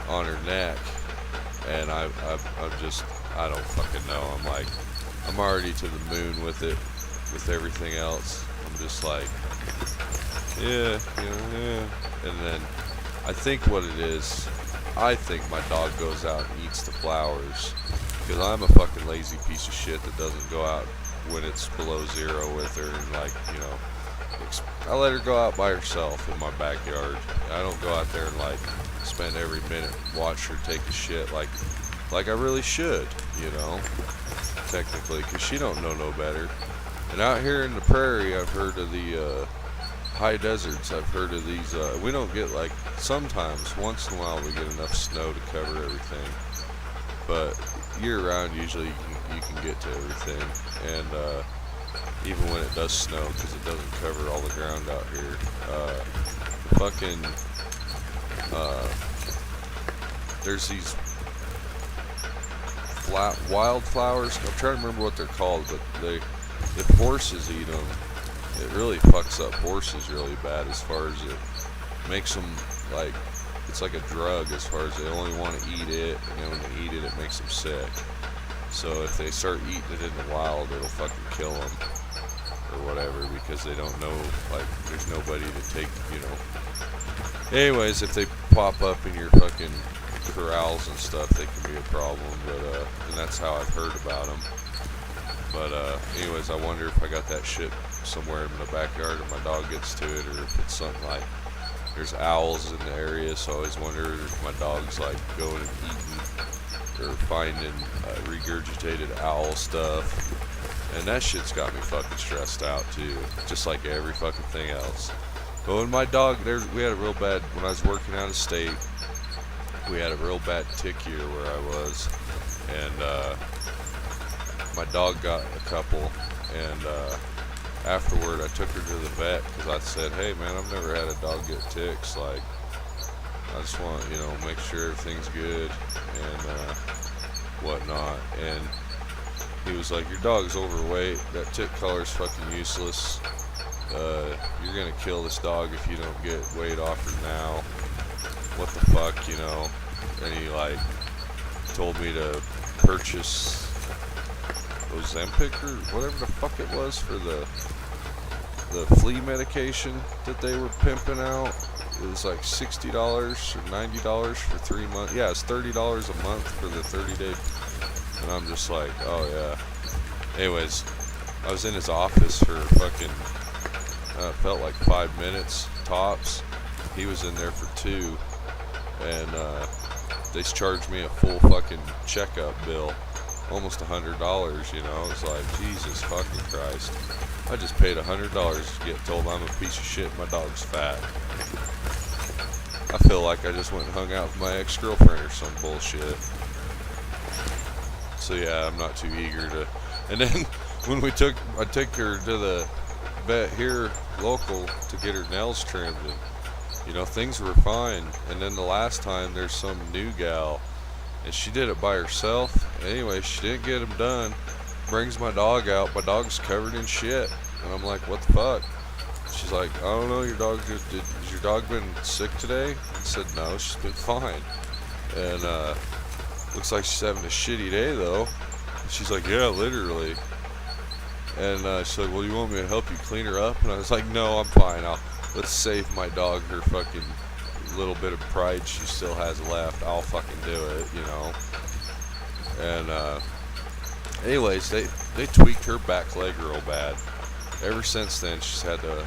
on her neck, and I'm just, I don't fucking know. I'm like, I'm already to the moon with it, with everything else. I'm just like, yeah, you know, yeah. And then I think what it is, I think my dog goes out and eats the flowers because I'm a fucking lazy piece of shit that doesn't go out when it's below zero with her, and like, you know, I let her go out by herself in my backyard. I don't go out there and like spend every minute watch her take a shit like I really should, you know, technically, because she don't know no better. And out here in the prairie, I've heard of the high deserts. I've heard of these. We don't get, like, sometimes once in a while we get enough snow to cover everything, but year round usually you can get to everything. And even when it does snow, because it doesn't cover all the ground out here, fucking there's these wildflowers. I'm trying to remember what they're called, but if horses eat them, it really fucks up horses really bad, as far as it makes them like, it's like a drug, as far as they only want to eat it, and then when they eat it, it makes them sick. So if they start eating it in the wild, it'll fucking kill them or whatever, because they don't know, like, there's nobody to take, you know. Anyways, if they pop up in your fucking corrals and stuff, they can be a problem. But and that's how I've heard about them. But anyways, I wonder if I got that shit somewhere in the backyard and my dog gets to it, or if it's something like There's owls in the area, so I always wonder if my dog's like going and eating or finding regurgitated owl stuff. And that shit's got me fucking stressed out too, just like every fucking thing else. But when my dog, we had a real bad, when I was working out of state, we had a real bad tick year where I was, and my dog got a couple, and afterward I took her to the vet because I said, hey man, I've never had a dog get ticks, like, I just want, you know, make sure everything's good and whatnot. And he was like, your dog's overweight, that tick color's fucking useless, you're gonna kill this dog if you don't get weight off her now, what the fuck, you know. And he like told me to purchase Ozempic or whatever the fuck it was for the flea medication that they were pimping out. It was like $60 or $90 for 3 months. Yeah, it's $30 a month for the 30-day. And I'm just like, oh yeah. Anyways, I was in his office for fucking, felt like 5 minutes tops. He was in there for 2, and they charged me a full fucking checkup bill, almost $100. You know, it's like, Jesus fucking Christ. I just paid $100 to get told I'm a piece of shit and my dog's fat. I feel like I just went and hung out with my ex-girlfriend or some bullshit. So yeah, I'm not too eager to. And then when I took her to the vet here local to get her nails trimmed, and you know, things were fine. And then the last time there's some new gal, and she did it by herself. Anyway, she didn't get them done. Brings my dog out. My dog's covered in shit, and I'm like, what the fuck? She's like, I don't know, has your dog been sick today? I said, no, she's been fine. And looks like she's having a shitty day though. And she's like, yeah, literally. And she's like, well, you want me to help you clean her up? And I was like, no, I'm fine. Let's save my dog her fucking little bit of pride she still has left. I'll fucking do it, you know. And anyways, they tweaked her back leg real bad. Ever since then, she's had to,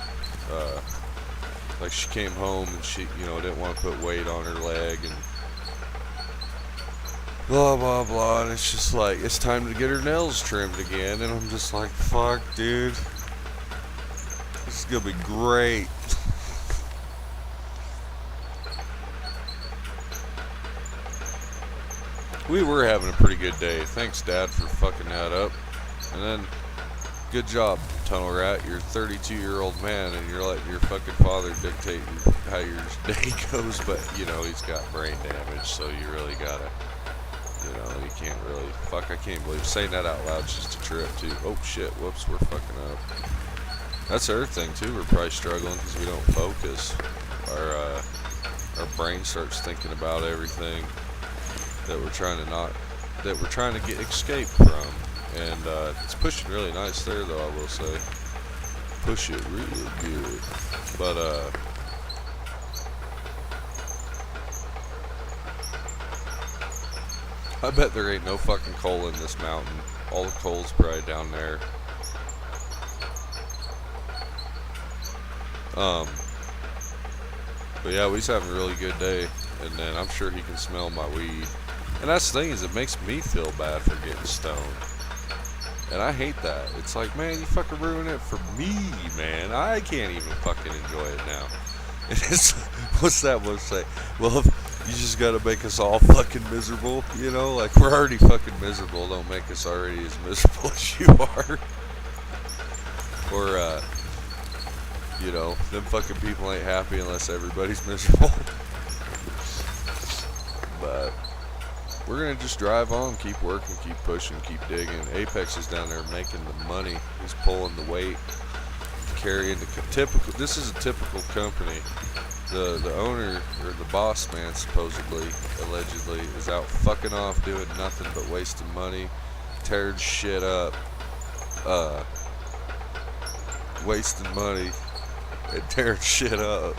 like, she came home and she, you know, didn't want to put weight on her leg and blah blah blah. And it's just like, it's time to get her nails trimmed again. And I'm just like, fuck, dude, this is gonna be great. We were having a pretty good day. Thanks, Dad, for fucking that up. And then, good job, Tunnel Rat. You're a 32-year-old man, and you're letting your fucking father dictate how your day goes. But, you know, he's got brain damage, so you really gotta, you know, you can't really. Fuck, I can't believe saying that out loud. It's just a trip, too. Oh, shit. Whoops, we're fucking up. That's the other thing, too. We're probably struggling because we don't focus. Our brain starts thinking about everything that we're trying to get escape from, and it's pushing really nice there though, I will say. Push it really good. But I bet there ain't no fucking coal in this mountain. All the coal's probably down there. But yeah, we just having a really good day, and then I'm sure he can smell my weed. And that's the thing, is it makes me feel bad for getting stoned. And I hate that. It's like, man, you fucking ruin it for me, man. I can't even fucking enjoy it now. And it's, what's that one say? Well, you just gotta make us all fucking miserable, you know? Like, we're already fucking miserable. Don't make us already as miserable as you are. Or, you know, them fucking people ain't happy unless everybody's miserable. But we're gonna just drive on, keep working, keep pushing, keep digging. Apex is down there making the money. He's pulling the weight, carrying the typical. This is a typical company. The owner, or the boss man, supposedly, allegedly, is out fucking off doing nothing but wasting money, tearing shit up, wasting money and tearing shit up,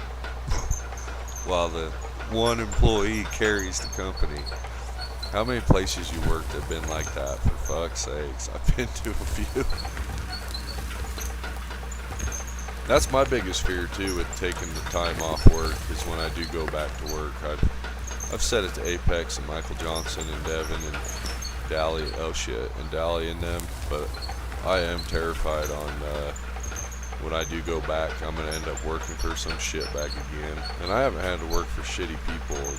while the one employee carries the company. How many places you worked have been like that, for fuck's sakes? I've been to a few. That's my biggest fear too with taking the time off work is when I do go back to work. I've said it to Apex and Michael Johnson and Devin and Dally, and Dally and them, but I am terrified on when I do go back, I'm going to end up working for some shitbag again. And I haven't had to work for shitty people in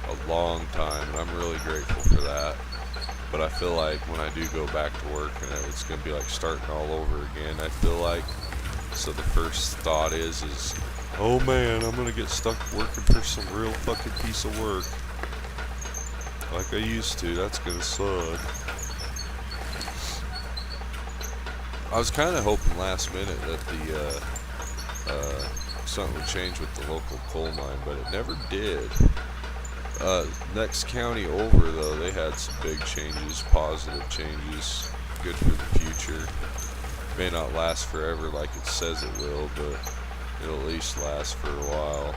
a long time, and I'm really grateful for that. But I feel like when I do go back to work, and it's going to be like starting all over again, I feel like. So the first thought is, oh man, I'm going to get stuck working for some real fucking piece of work. Like I used to. That's going to suck. I was kind of hoping last minute that the something would change with the local coal mine, but it never did. Next county over, though, they had some big changes, positive changes, good for the future. May not last forever like it says it will, but it'll at least last for a while.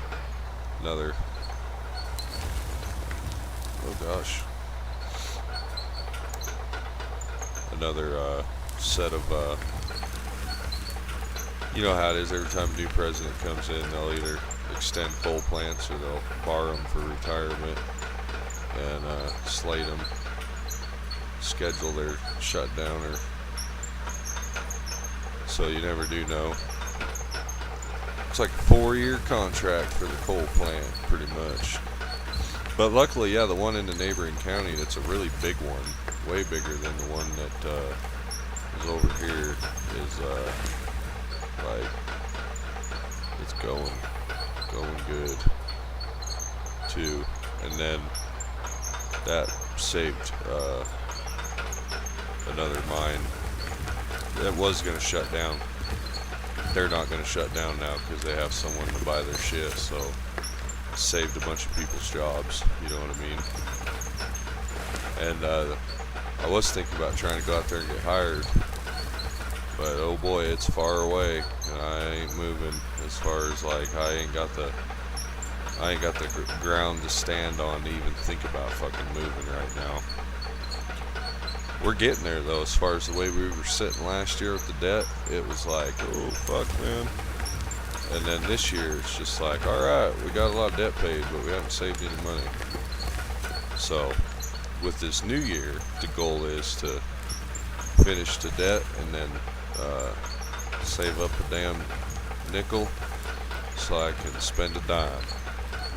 Oh gosh. Another set of, you know how it is, every time a new president comes in, they'll either extend coal plants or they'll bar them for retirement and slate them, schedule their shutdown, or so you never do know. It's like a 4-year contract for the coal plant, pretty much. But luckily, yeah, the one in the neighboring county, that's a really big one, way bigger than the one that is over here, is like, it's going good too. And then that saved another mine that was going to shut down. They're not going to shut down now because they have someone to buy their shit, so it saved a bunch of people's jobs, you know what I mean? And I was thinking about trying to go out there and get hired, but oh boy, it's far away, and I ain't moving. As far as like, I ain't got the ground to stand on to even think about fucking moving right now. We're getting there though. As far as the way we were sitting last year with the debt, it was like, oh fuck, man. And then this year, it's just like, all right, we got a lot of debt paid, but we haven't saved any money. So, with this new year, the goal is to finish the debt and then save up a damn nickel so I can spend a dime.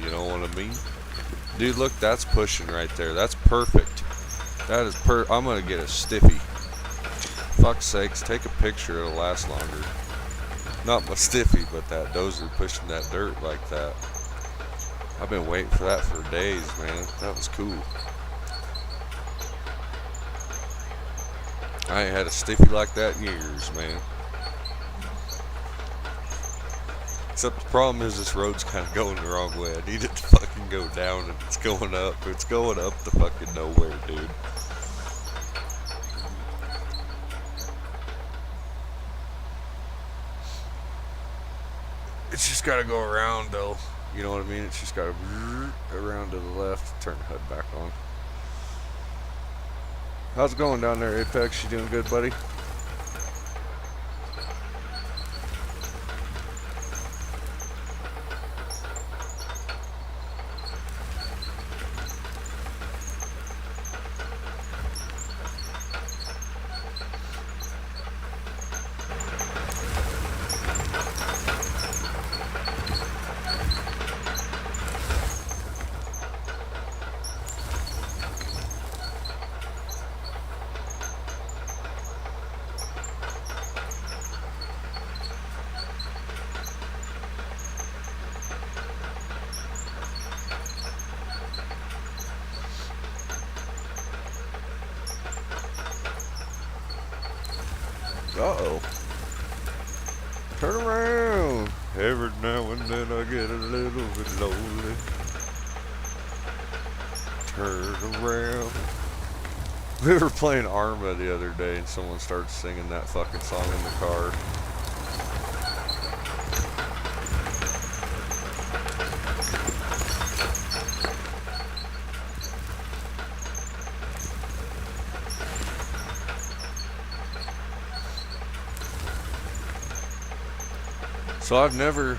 You know what I mean? Dude, look, that's pushing right there. That's perfect. That is I'm gonna get a stiffy. Fuck's sakes, take a picture, it'll last longer. Not my stiffy, but that dozer pushing that dirt like that. I've been waiting for that for days, man. That was cool. I ain't had a stiffy like that in years, man. Except the problem is this road's kind of going the wrong way. I need it to fucking go down, and it's going up. It's going up to fucking nowhere, dude. It's just got to go around, though. You know what I mean? It's just got to go around to the left. Turn the HUD back on. How's it going down there, Apex? You doing good, buddy? Uh-oh. Turn around. Every now and then I get a little bit lonely. Turn around. We were playing Arma the other day and someone started singing that fucking song in the car. So I've never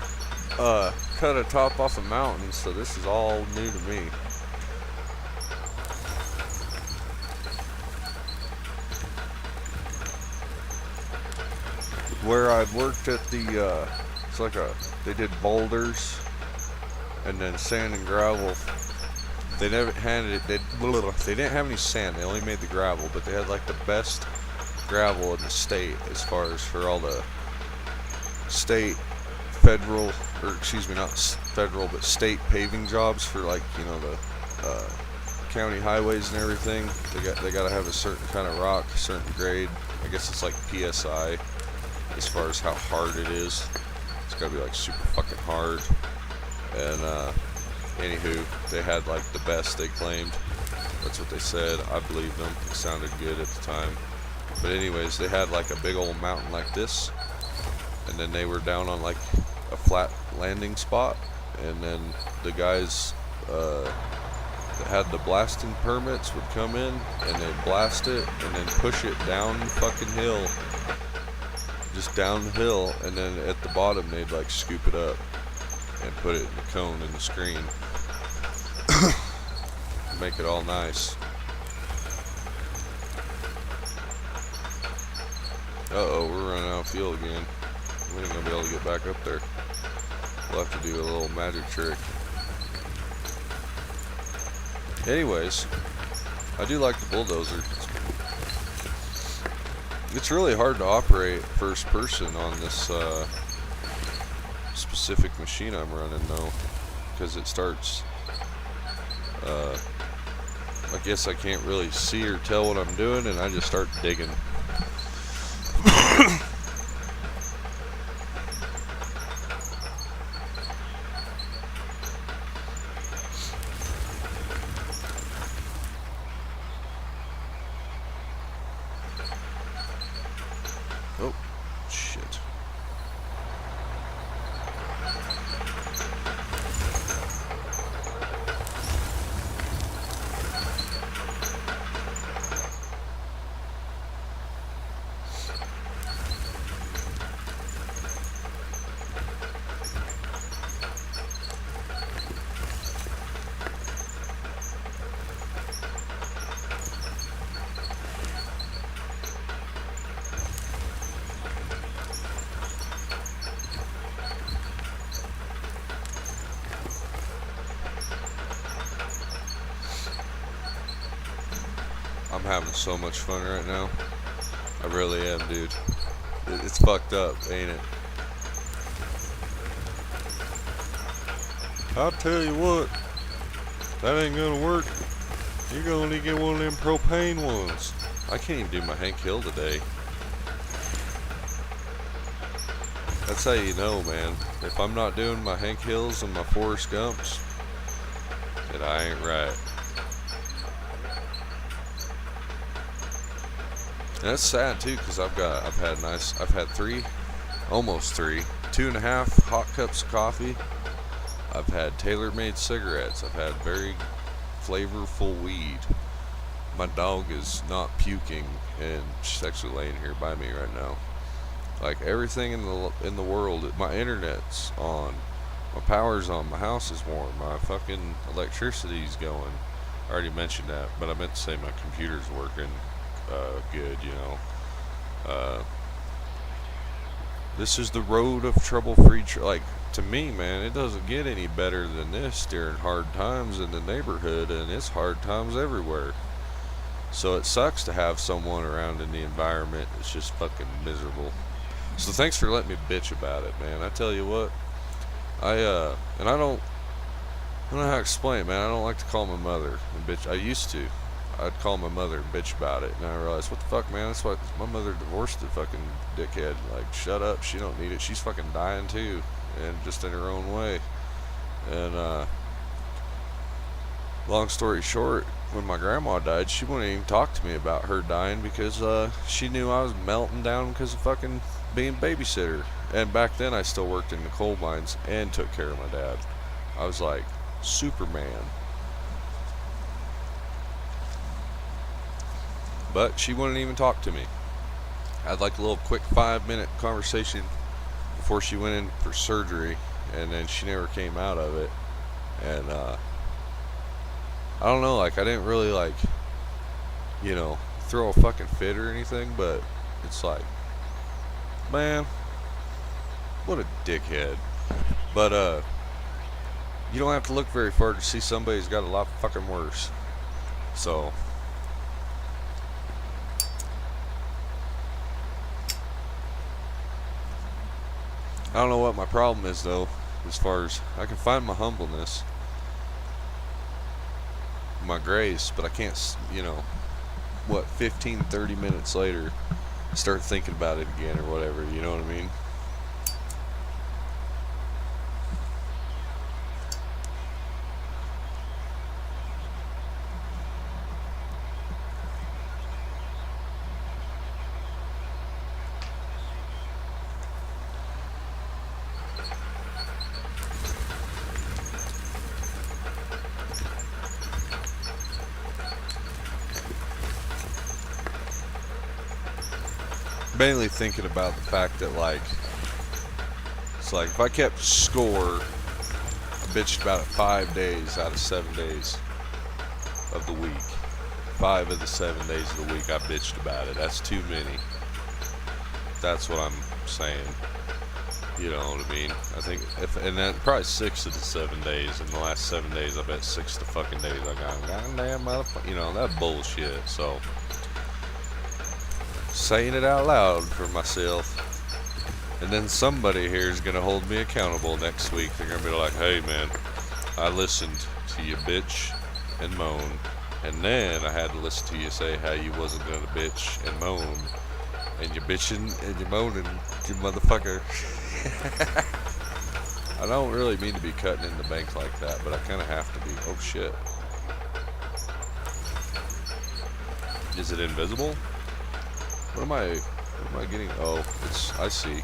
cut a top off a mountain, so this is all new to me. Where I worked at the, it's like they did boulders and then sand and gravel. They never handed it, they didn't have any sand, they only made the gravel, but they had like the best gravel in the state as far as for all the state, federal, or excuse me, not federal, but state paving jobs for like, you know, the county highways and everything. They gotta have a certain kind of rock, a certain grade. I guess it's like PSI as far as how hard it is. It's gotta be like super fucking hard. And anywho, they had like the best, they claimed. That's what they said. I believed them. It sounded good at the time. But anyways, they had like a big old mountain like this, and then they were down on like a flat landing spot, and then the guys that had the blasting permits would come in and they'd blast it and then push it down the fucking hill, just down the hill, and then at the bottom they'd like scoop it up and put it in the cone in the screen. Make it all nice. Uh-oh, we're running out of fuel again. We ain't gonna be able to get back up there. We'll have to do a little magic trick. Anyways, I do like the bulldozer. It's really hard to operate first person on this specific machine I'm running though, because it starts, I guess I can't really see or tell what I'm doing, and I just start digging. Oh, shit. I'm having so much fun right now. I really am, dude. It's fucked up, ain't it? I'll tell you what, that ain't gonna work. You're gonna need to get one of them propane ones. I can't even do my Hank Hill today. That's how you know, man. If I'm not doing my Hank Hills and my Forrest Gumps, then I ain't right. And that's sad too, because I've had almost three, 2.5 hot cups of coffee. I've had tailor-made cigarettes. I've had very flavorful weed. My dog is not puking, and she's actually laying here by me right now. Like everything in the world, my internet's on, my power's on, my house is warm, my fucking electricity's going. I already mentioned that, but I meant to say my computer's working. Good, you know. This is the road of trouble-free. Like, to me, man, it doesn't get any better than this during hard times in the neighborhood, and it's hard times everywhere. So it sucks to have someone around in the environment that's just fucking miserable. So thanks for letting me bitch about it, man. I tell you what, and I don't know how to explain it, man. I don't like to call my mother and bitch. I used to. I'd call my mother and bitch about it, and I realized, what the fuck, man, that's why my mother divorced the fucking dickhead. Like, shut up, she don't need it. She's fucking dying too, and just in her own way. And long story short, when my grandma died, she wouldn't even talk to me about her dying because she knew I was melting down because of fucking being babysitter. And back then I still worked in the coal mines and took care of my dad. I was like Superman. But she wouldn't even talk to me. I had like a little quick 5-minute conversation before she went in for surgery, and then she never came out of it. And I don't know, like I didn't really like, throw a fucking fit or anything, but it's like, man, what a dickhead. But you don't have to look very far to see somebody who's got a lot fucking worse. So I don't know what my problem is though, as far as I can find my humbleness, my grace, but I can't, 15, 30 minutes later start thinking about it again or whatever, you know what I mean? Mainly thinking about the fact that, like, it's like if I kept score, I bitched about it 5 days out of 7 days of the week. 5 of the 7 days of the week I bitched about it. That's too many. That's what I'm saying. You know what I mean? I think and then probably 6 of the 7 days. In the last 7 days, I bet 6 of the fucking days I got, goddamn motherfucker, that bullshit. So, saying it out loud for myself. And then somebody here is going to hold me accountable next week. They're going to be like, hey man, I listened to you bitch and moan. And then I had to listen to you say how you wasn't going to bitch and moan. And you're bitching and you're moaning, you motherfucker. I don't really mean to be cutting in the bank like that, but I kind of have to be. Oh shit. Is it invisible? What am I getting? Oh, I see.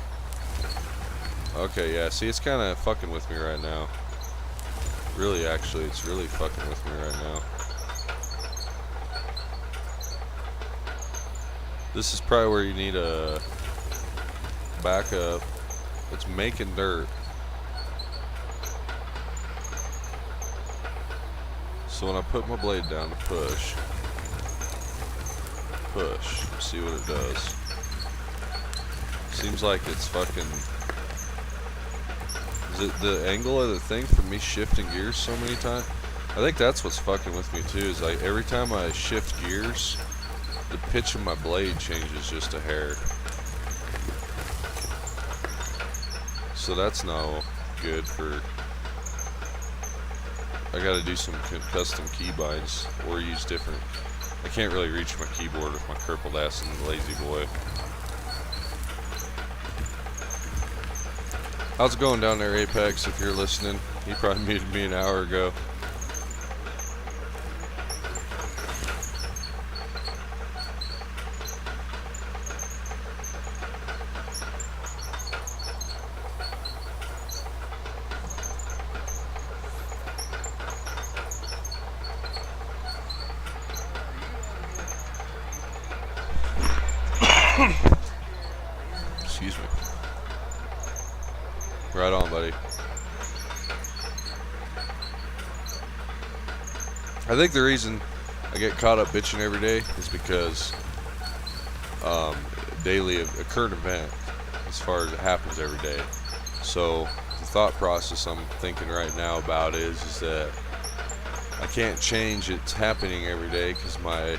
Okay, yeah, see, it's kind of fucking with me right now. Really, actually, it's really fucking with me right now. This is probably where you need a backup. It's making dirt. So when I put my blade down to push, see what it does. Seems like it's fucking... Is it the angle of the thing for me shifting gears so many times? I think that's what's fucking with me too, is like every time I shift gears, the pitch of my blade changes just a hair. So that's no good for... I gotta do some custom keybinds or use different... I can't really reach my keyboard with my crippled ass and the lazy boy. How's it going down there, Apex, if you're listening? He probably muted me an hour ago. Excuse me. Right on, buddy. I think the reason I get caught up bitching every day is because daily a current event, as far as it happens every day. So the thought process I'm thinking right now about is that I can't change it's happening every day because my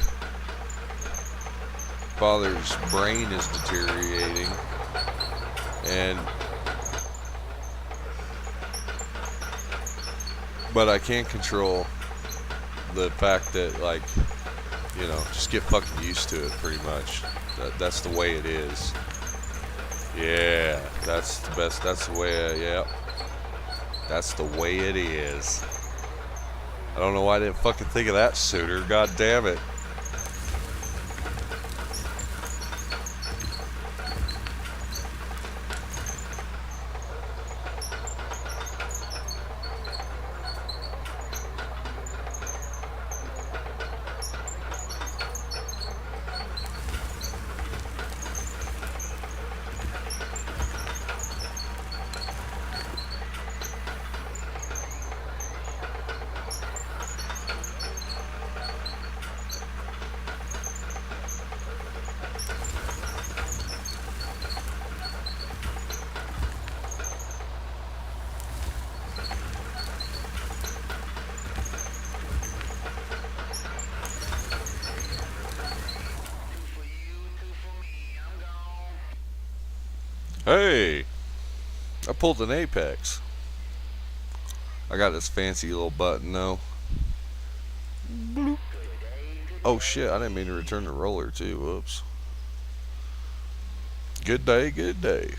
father's brain is deteriorating, but I can't control the fact that, like, just get fucking used to it pretty much. That's the way it is. Yeah, that's the best, that's the way, yeah. That's the way it is. I don't know why I didn't fucking think of that sooner, god damn it. Hey, I pulled an apex. I got this fancy little button though. Bloop. Oh shit, I didn't mean to return the roller too. Whoops. Good day, good day.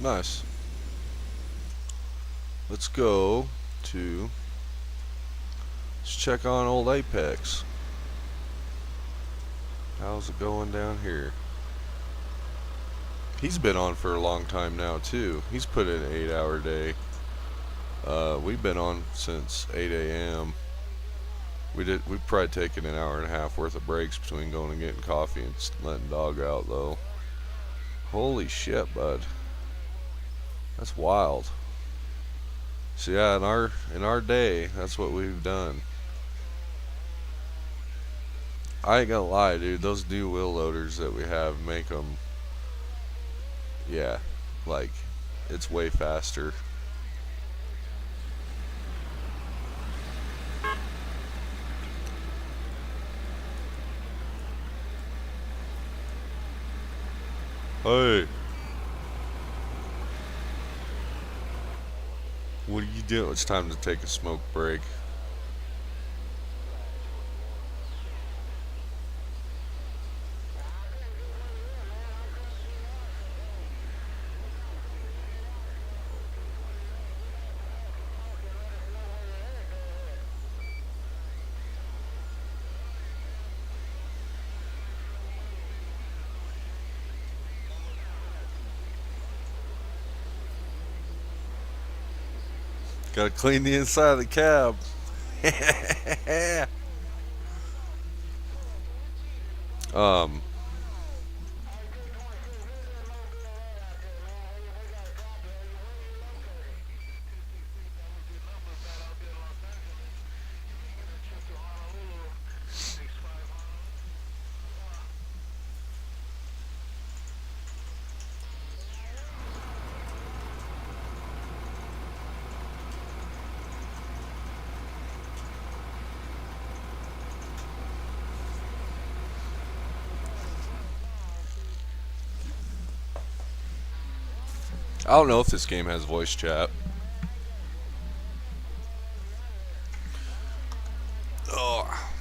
Nice. Let's go to. Let's check on old Apex. How's it going down here? He's been on for a long time now too. He's put in an 8-hour day. We've been on since 8 a.m. We've probably taken an hour and a half worth of breaks between going and getting coffee and letting dog out though. Holy shit, bud. That's wild. So yeah, in our day, that's what we've done. I ain't gonna lie, dude. Those new wheel loaders that we have make them, yeah, like it's way faster. Hey, what are you doing? It's time to take a smoke break. Gotta clean the inside of the cab. um, I don't know if this game has voice chat. Oh.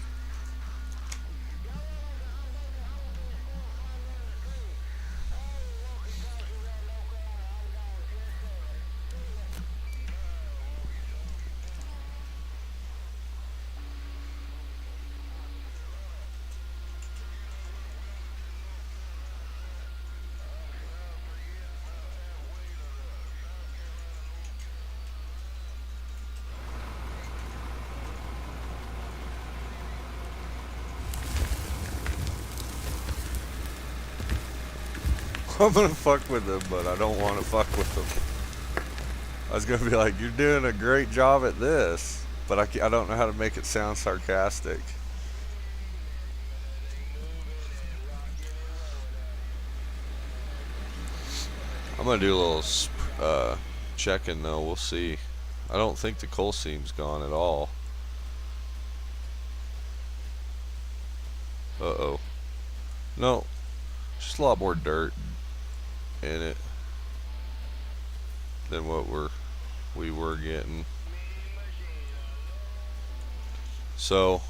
I'm gonna fuck with them, but I don't want to fuck with them. I was gonna be like, you're doing a great job at this, but I don't know how to make it sound sarcastic. I'm gonna do a little checking though. We'll see. I don't think the coal seam's gone at all. Uh-oh. No, just a lot more dirt in it than what we were getting. So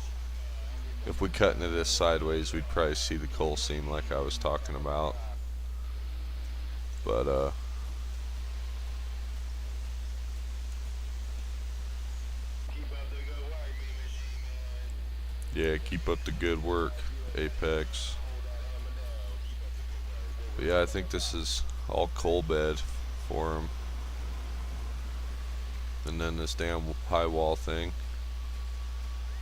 if we cut into this sideways, we'd probably see the coal seam like I was talking about. But yeah, keep up the good work, Apex. But yeah, I think this is all coal bed for him. And then this damn high wall thing.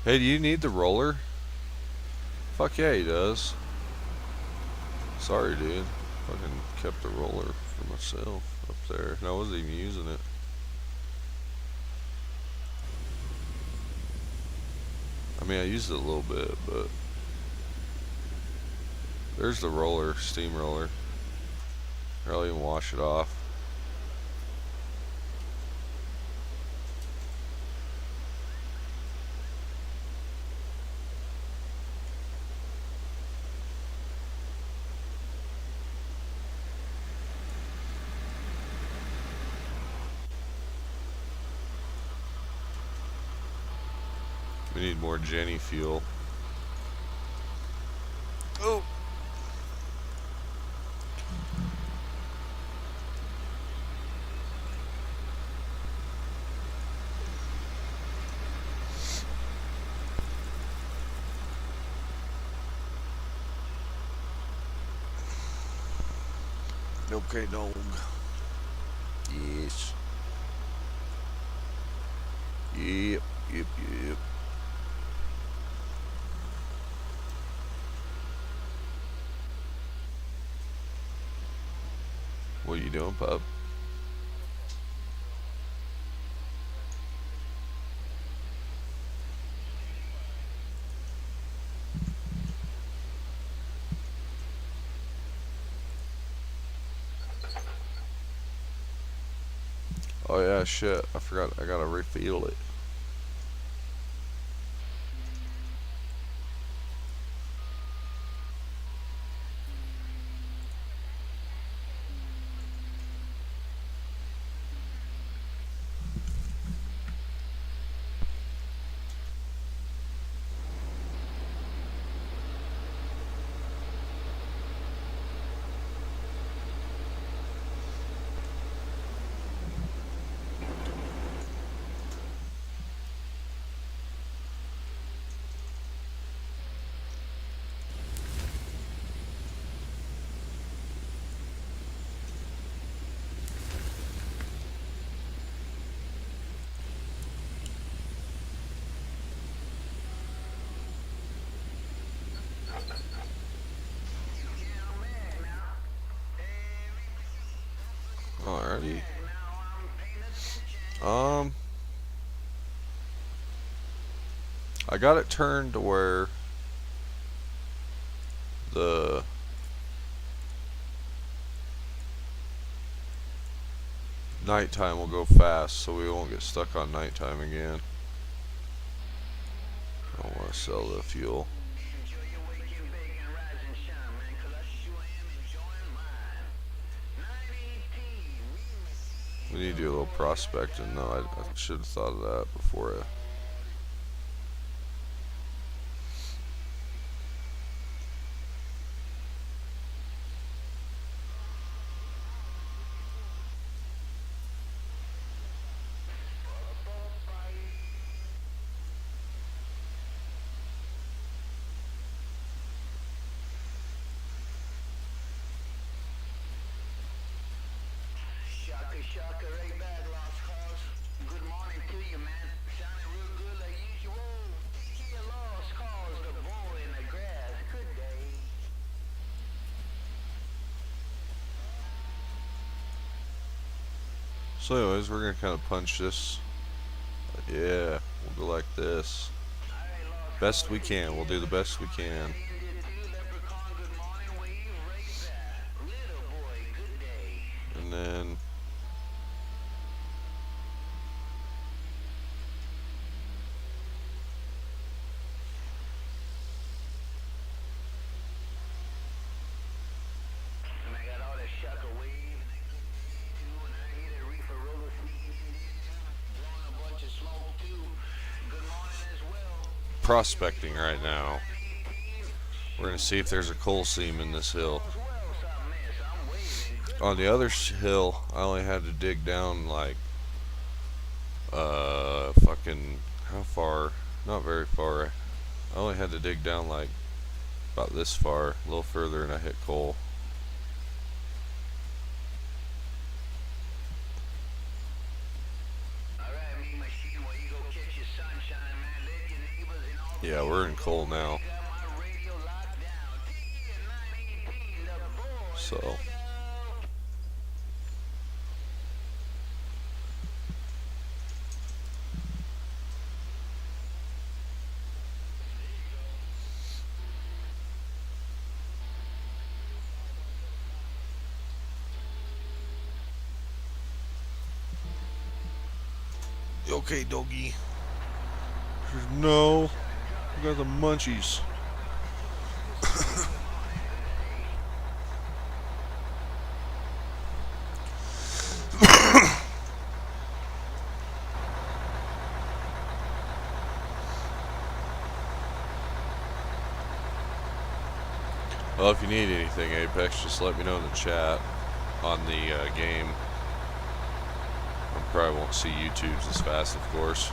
Hey, do you need the roller? Fuck yeah, he does. Sorry, dude. Fucking kept the roller for myself up there. And I wasn't even using it. I mean, I used it a little bit, but There's the roller, steam roller. I'll even wash it off. We need more Jenny fuel. Oh! Okay, dog. Yes. Yep, yep, yep. What are you doing, pup? Oh yeah, shit. I forgot I gotta refill it. Alrighty. I got it turned to where the nighttime will go fast, so we won't get stuck on nighttime again. I don't want to sell the fuel. We need to do a little prospecting though. I should have thought of that before I... Shaka, right back, Lost Cause. Good morning to you, man. Sounding real good like usual. Here, Lost Cause, the boy in the grass. Good day. So anyways, we're gonna kind of punch this. Yeah, we'll go like this. Best we can. We'll do the best we can. And then prospecting right now. We're gonna see if there's a coal seam in this hill. On the other hill, I only had to dig down like fucking how far? Not very far. I only had to dig down like about this far, a little further, and I hit coal. Yeah, we're in coal now. So okay, doggy. She says, no, I got the munchies. Well, if you need anything, Apex, just let me know in the chat on the game. I probably won't see YouTube's as fast, of course.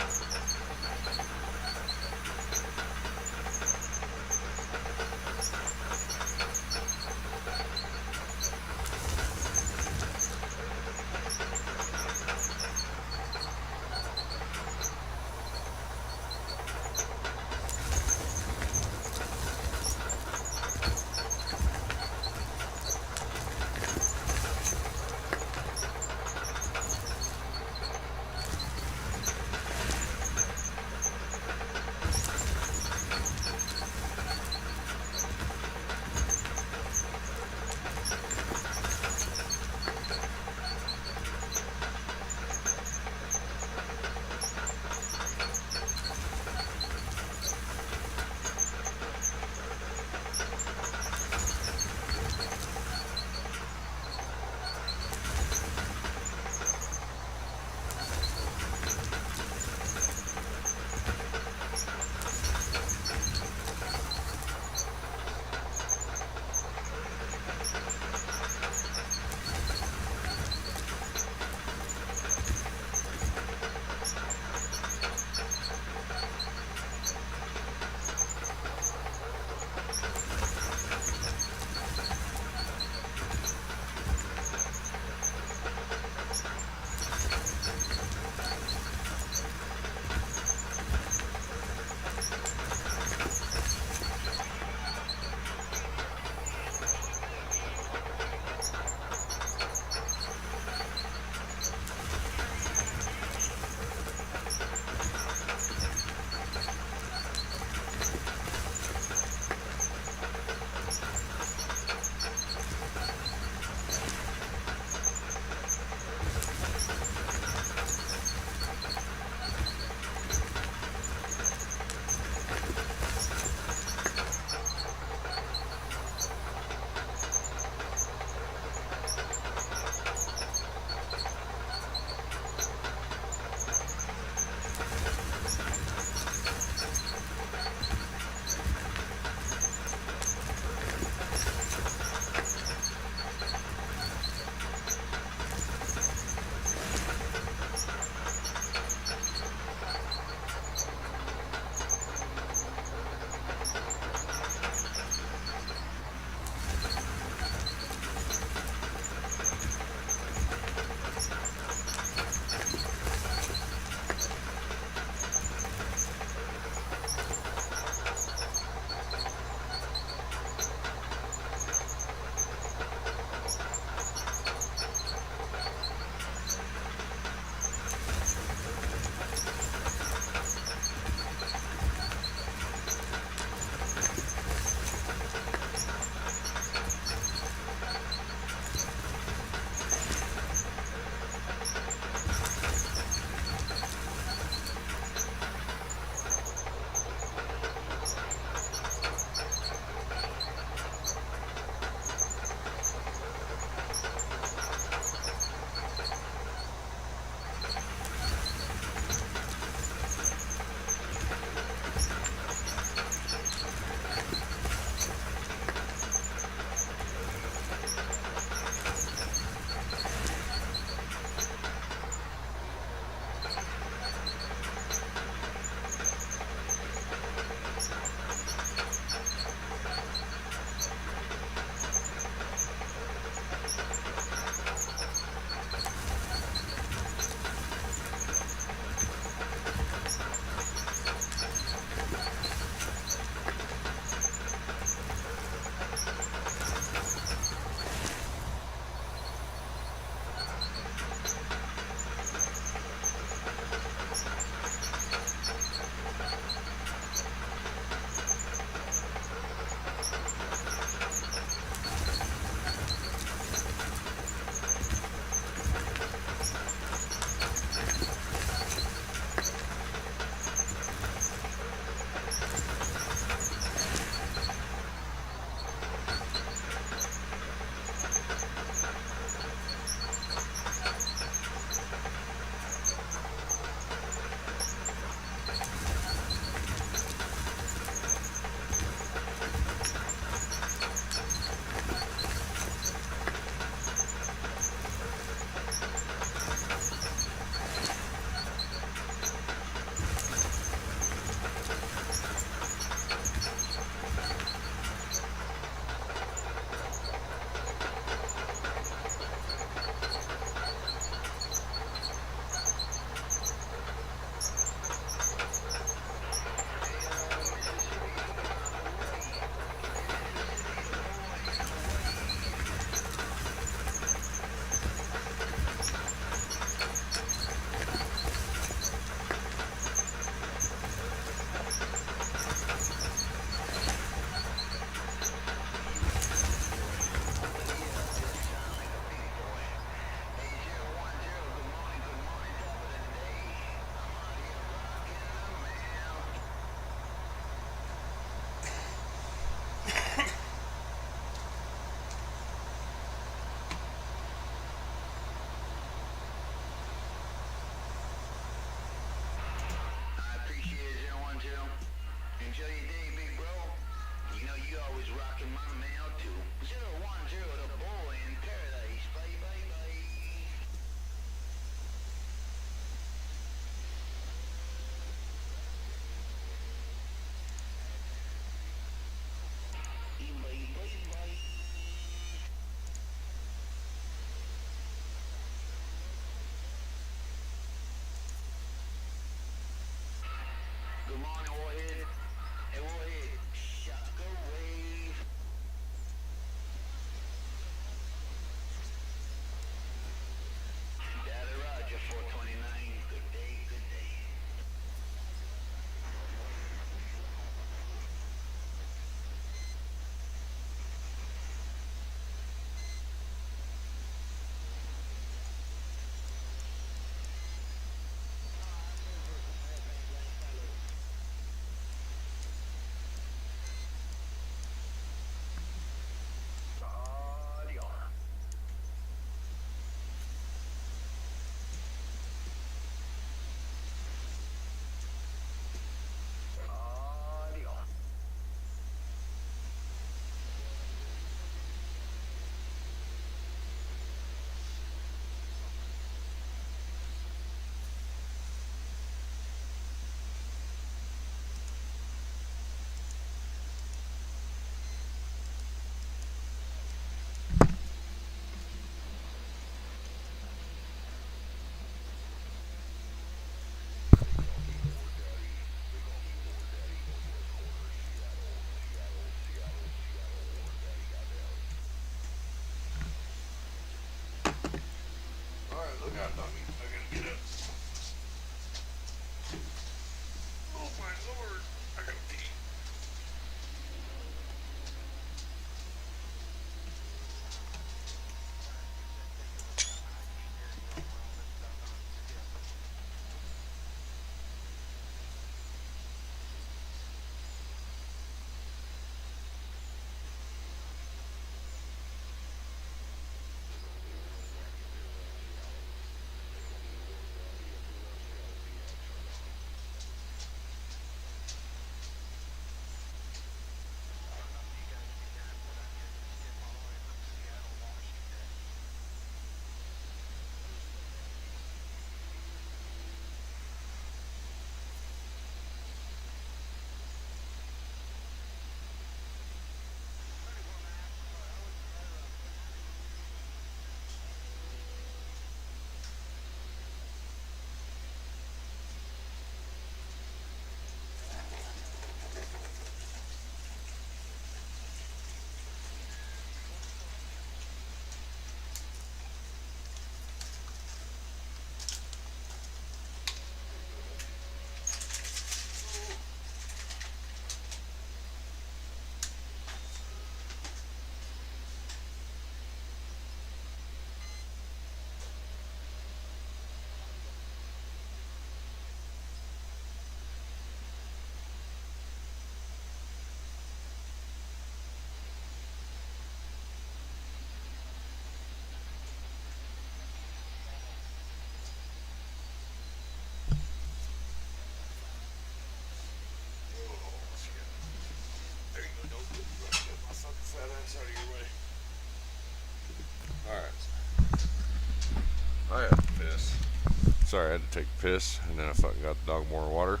Sorry, I had to take a piss, and then I fucking got the dog more water.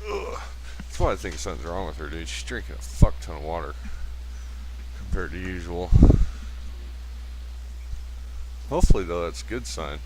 Ugh. That's why I think something's wrong with her, dude. She's drinking a fuck ton of water compared to usual. Hopefully, though, that's a good sign.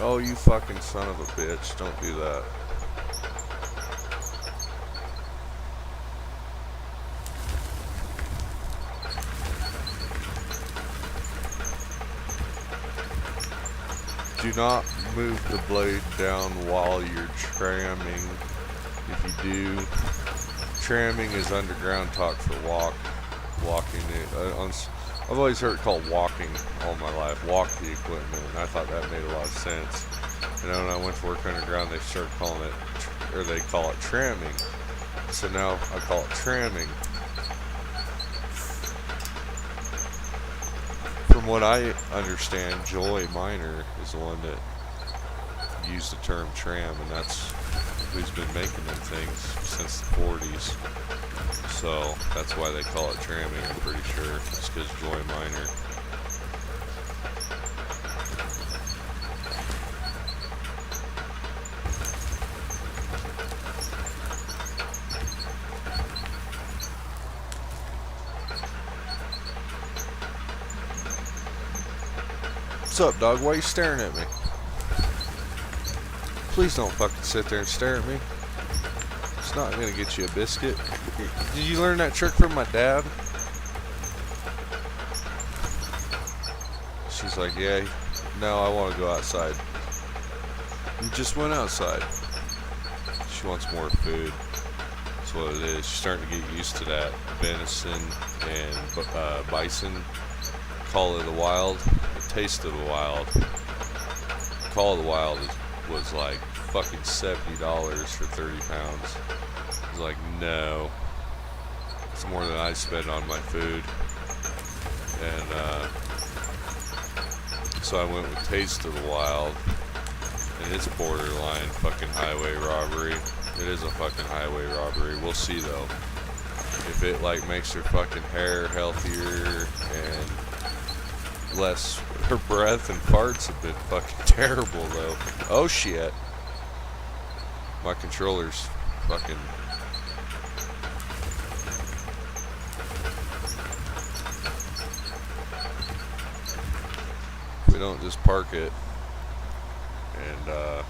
Oh, you fucking son of a bitch. Don't do that. Do not move the blade down while you're tramming. If you do, tramming is underground talk for walking it. I've always heard it called walking all my life. Walk the equipment, and I thought that made a lot of sense. And then when I went to work underground, they started calling it, or they call it tramming. So now I call it tramming. From what I understand, Joy Miner is the one that used the term tram, and that's who's been making them things since the 40s. So that's why they call it tramming, I'm pretty sure. It's because Joy Miner. What's up, dog? Why are you staring at me? Please don't fucking sit there and stare at me. It's not gonna get you a biscuit. Did you learn that trick from my dad? She's like, yeah, no, I want to go outside. You just went outside. She wants more food. That's what it is. She's starting to get used to that. Venison and bison. Call of the Wild. The Taste of the Wild. Call of the Wild was like fucking $70 for 30 pounds. I was like, no. It's more than I spend on my food. And so I went with Taste of the Wild. And it's borderline fucking highway robbery. It is a fucking highway robbery. We'll see though. If it like makes her fucking hair healthier and less, her breath and farts have been fucking terrible though. Oh shit. My controller's fucking. We don't just park it, and we're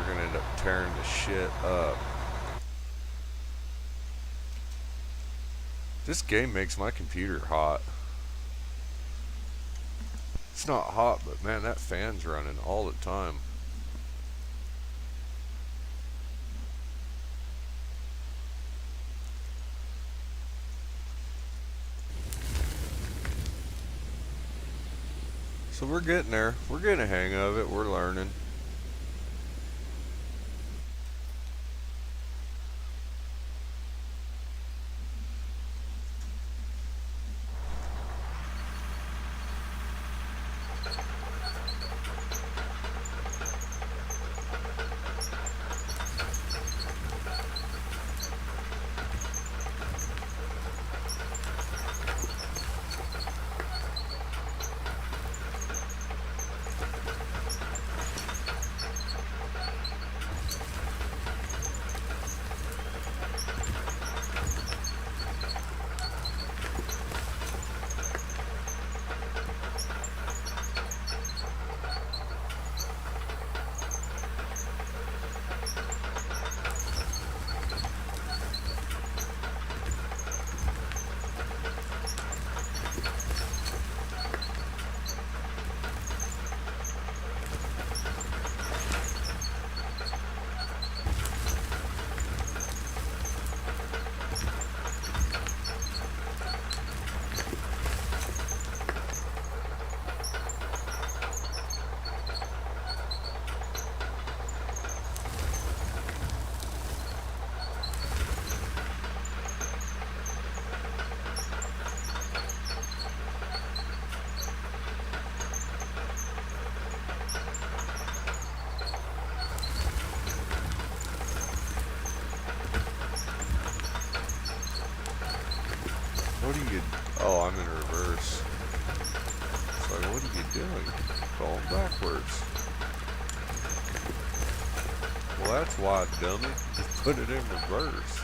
gonna end up tearing the shit up. This game makes my computer hot. It's not hot, but man, that fan's running all the time. So we're getting there. We're getting a hang of it. We're learning. Oh, I'm in reverse. It's like, what are you doing? Going backwards. Well, that's why, dummy. Just put it in reverse.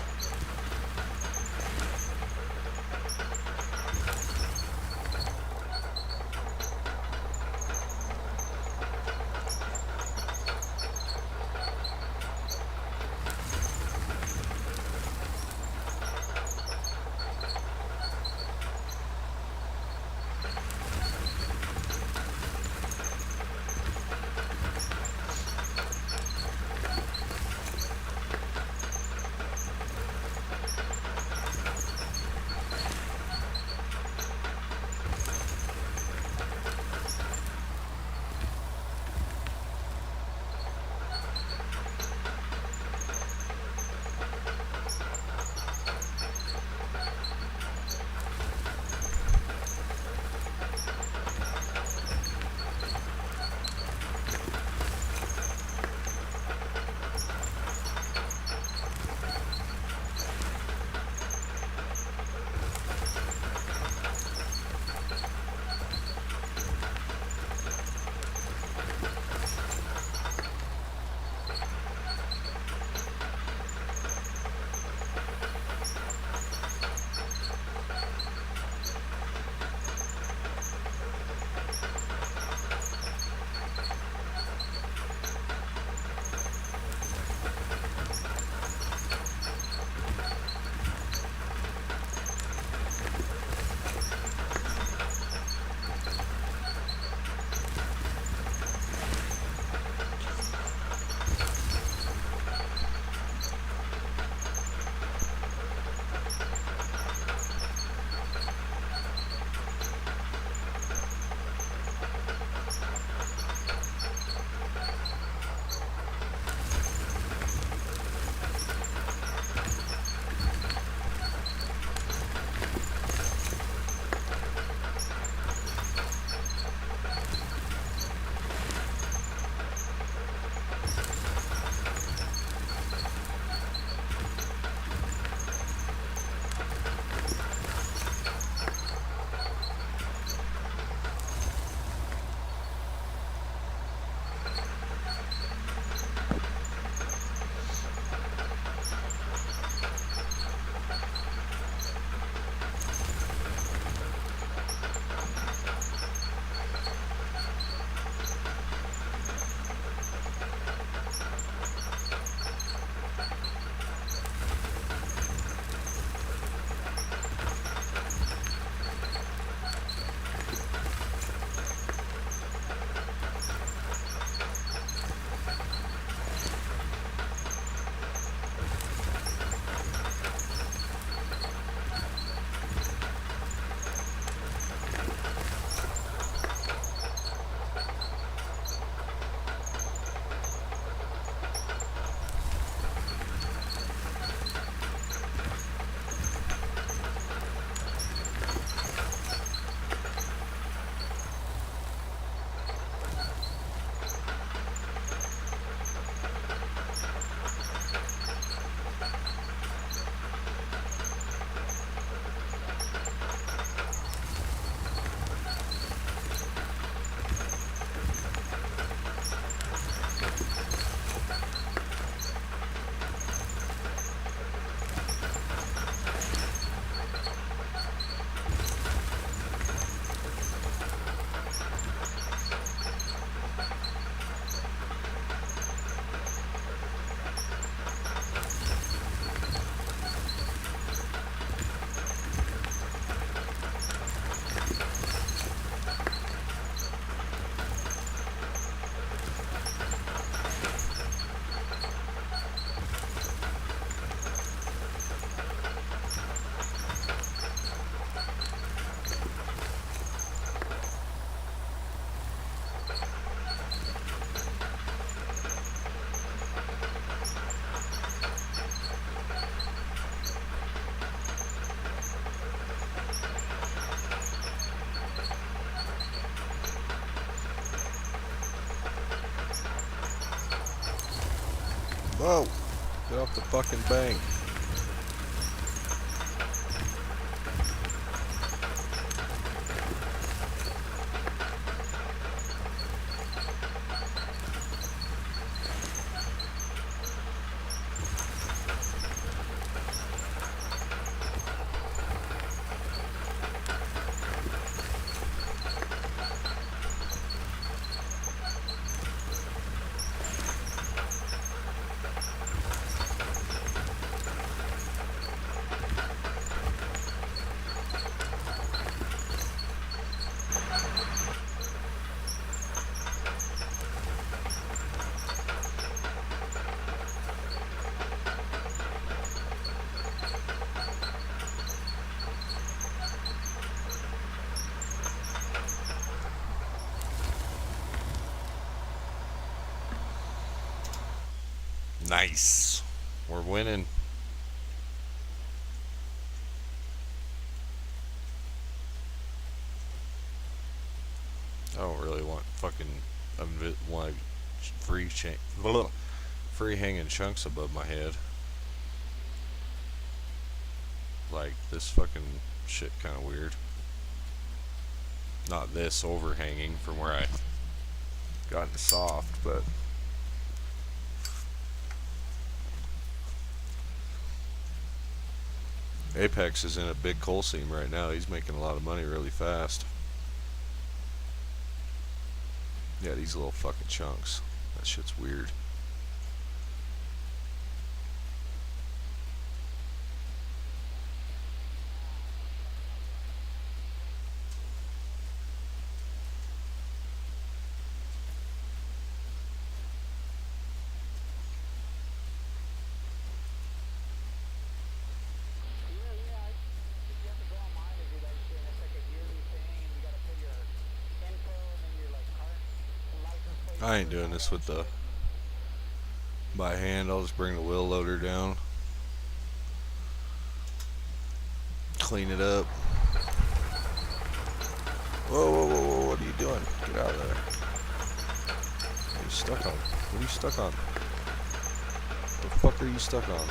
Whoa! Get off the fucking bank. Nice. We're winning. I don't really want fucking like free hanging chunks above my head. Like this fucking shit kind of weird. Not this overhanging from where I gotten soft, but Apex is in a big coal seam right now. He's making a lot of money really fast. Yeah, these little fucking chunks. That shit's weird. I ain't doing this with the by hand. I'll just bring the wheel loader down, clean it up. Whoa, whoa, whoa, whoa, what are you doing? Get out of there. What are you stuck on? What are you stuck on? What the fuck are you stuck on?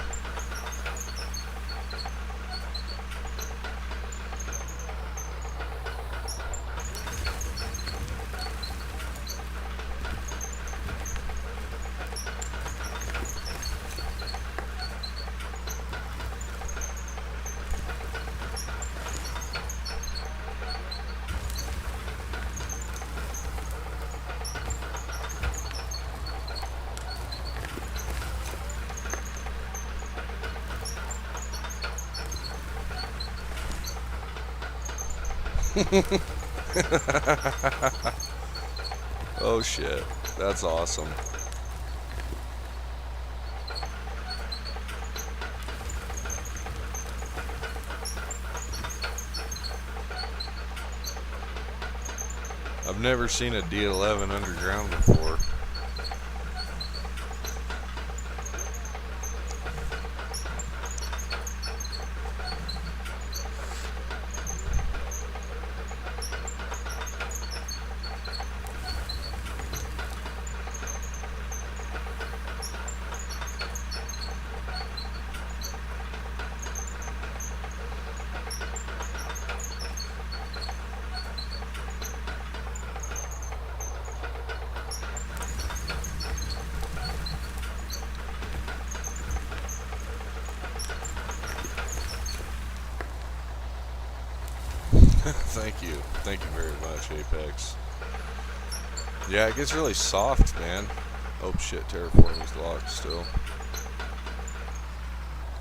Oh shit, that's awesome. I've never seen a D11 underground before. Thank you. Thank you very much, Apex. Yeah, it gets really soft, man. Oh shit, terraforming is locked still.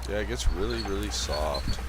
Yeah, it gets really, really soft.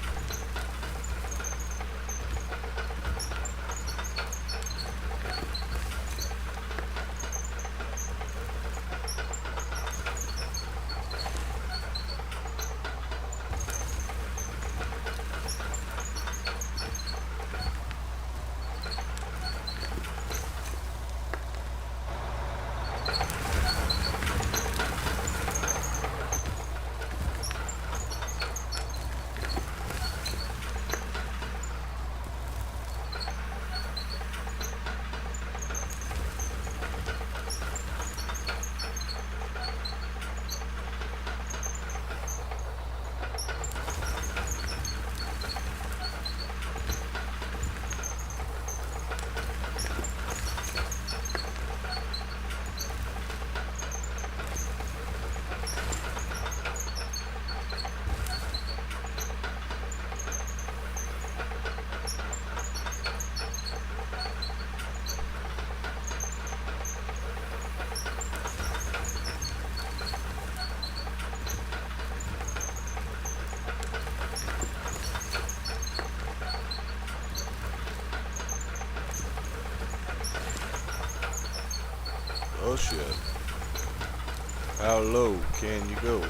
Oh shit. How low can you go?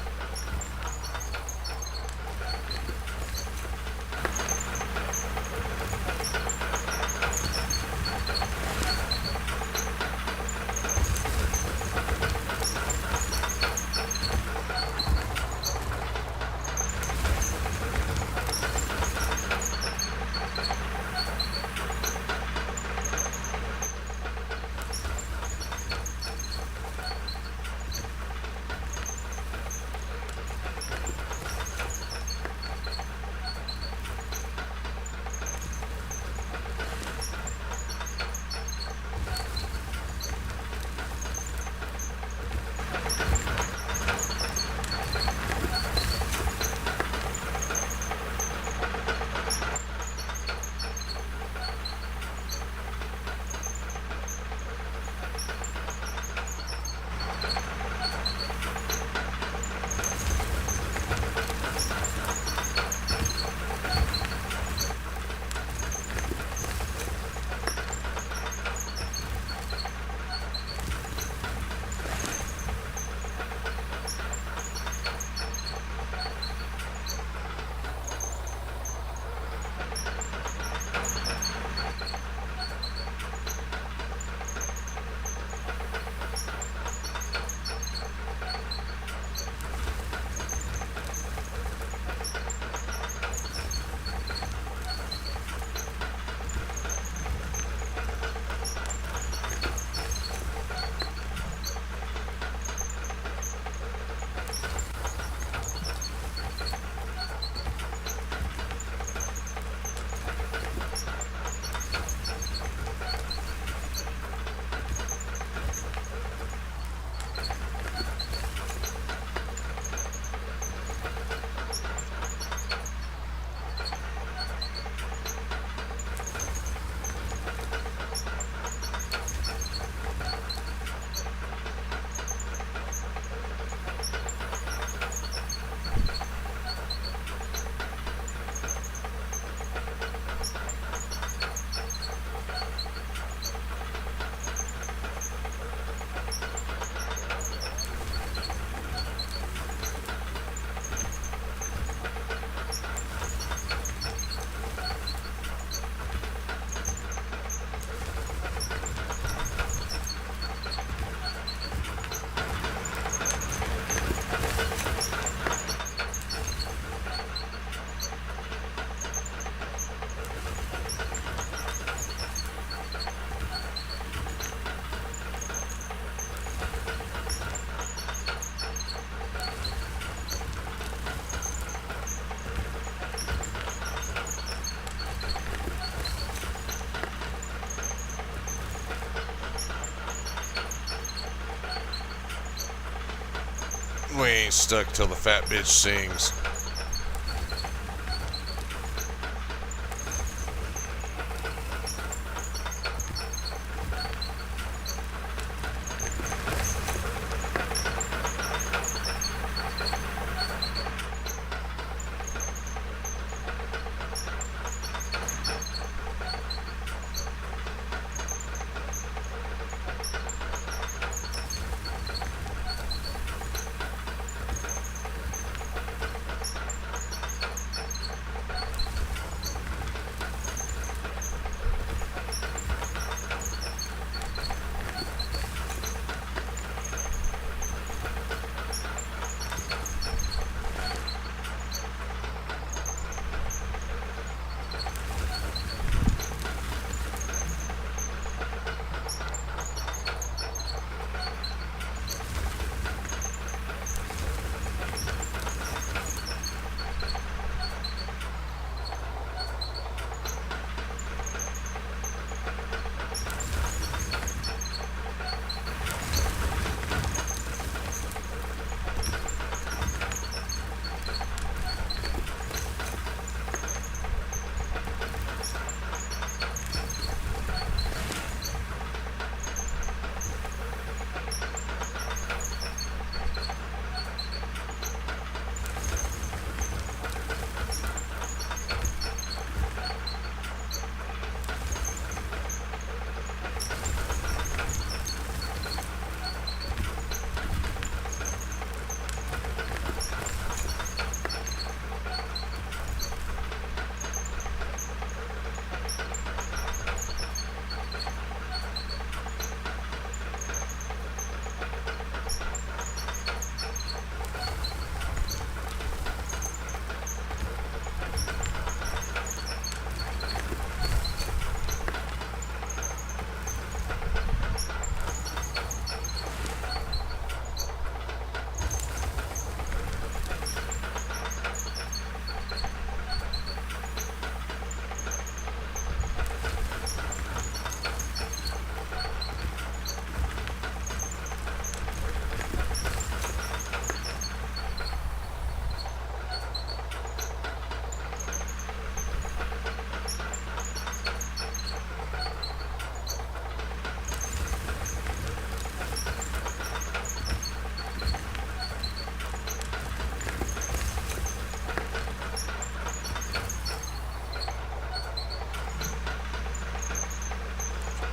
We ain't stuck till the fat bitch sings.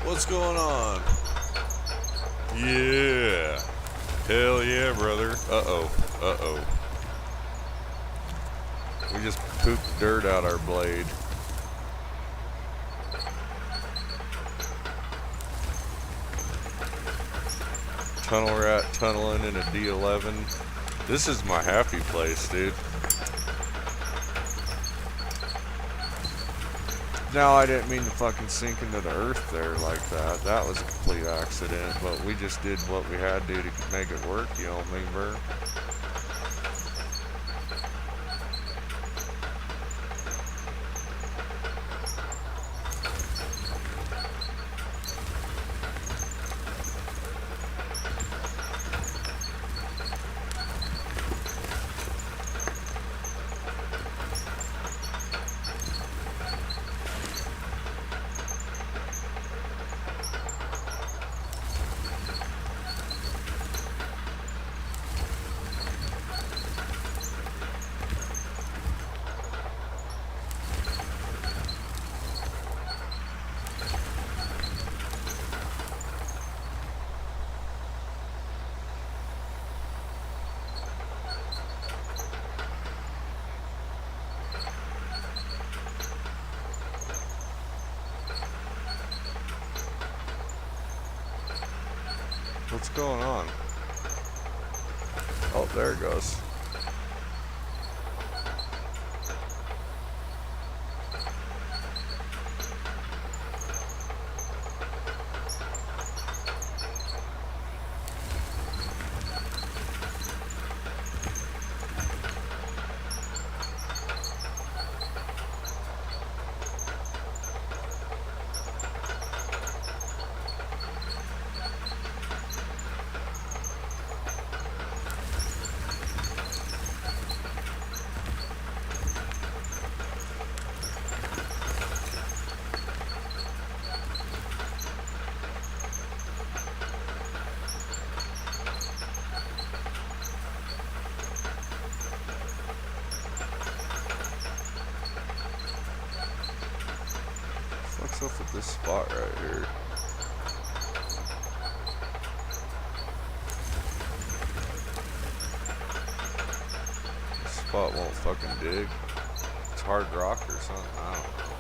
What's going on? Yeah. Hell yeah, brother. Uh-oh. Uh-oh. We just pooped dirt out our blade. Tunnel rat tunneling in a D11. This is my happy place, dude. No, I didn't mean to fucking sink into the earth there like that. That was a complete accident, but we just did what we had to do to make it work, you know what I mean, bro? What's going on? Oh, there it goes. stuff at this spot right here. This spot won't fucking dig. It's hard rock or something. I don't know.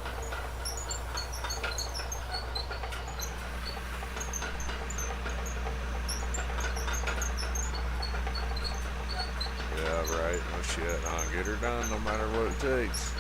Yeah, right. No shit. I'll get her done no matter what it takes.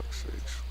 fuck's sakes.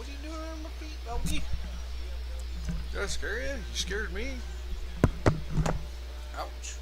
What are you doing on my feet, doggy? Did I scare you? You scared me. Ouch.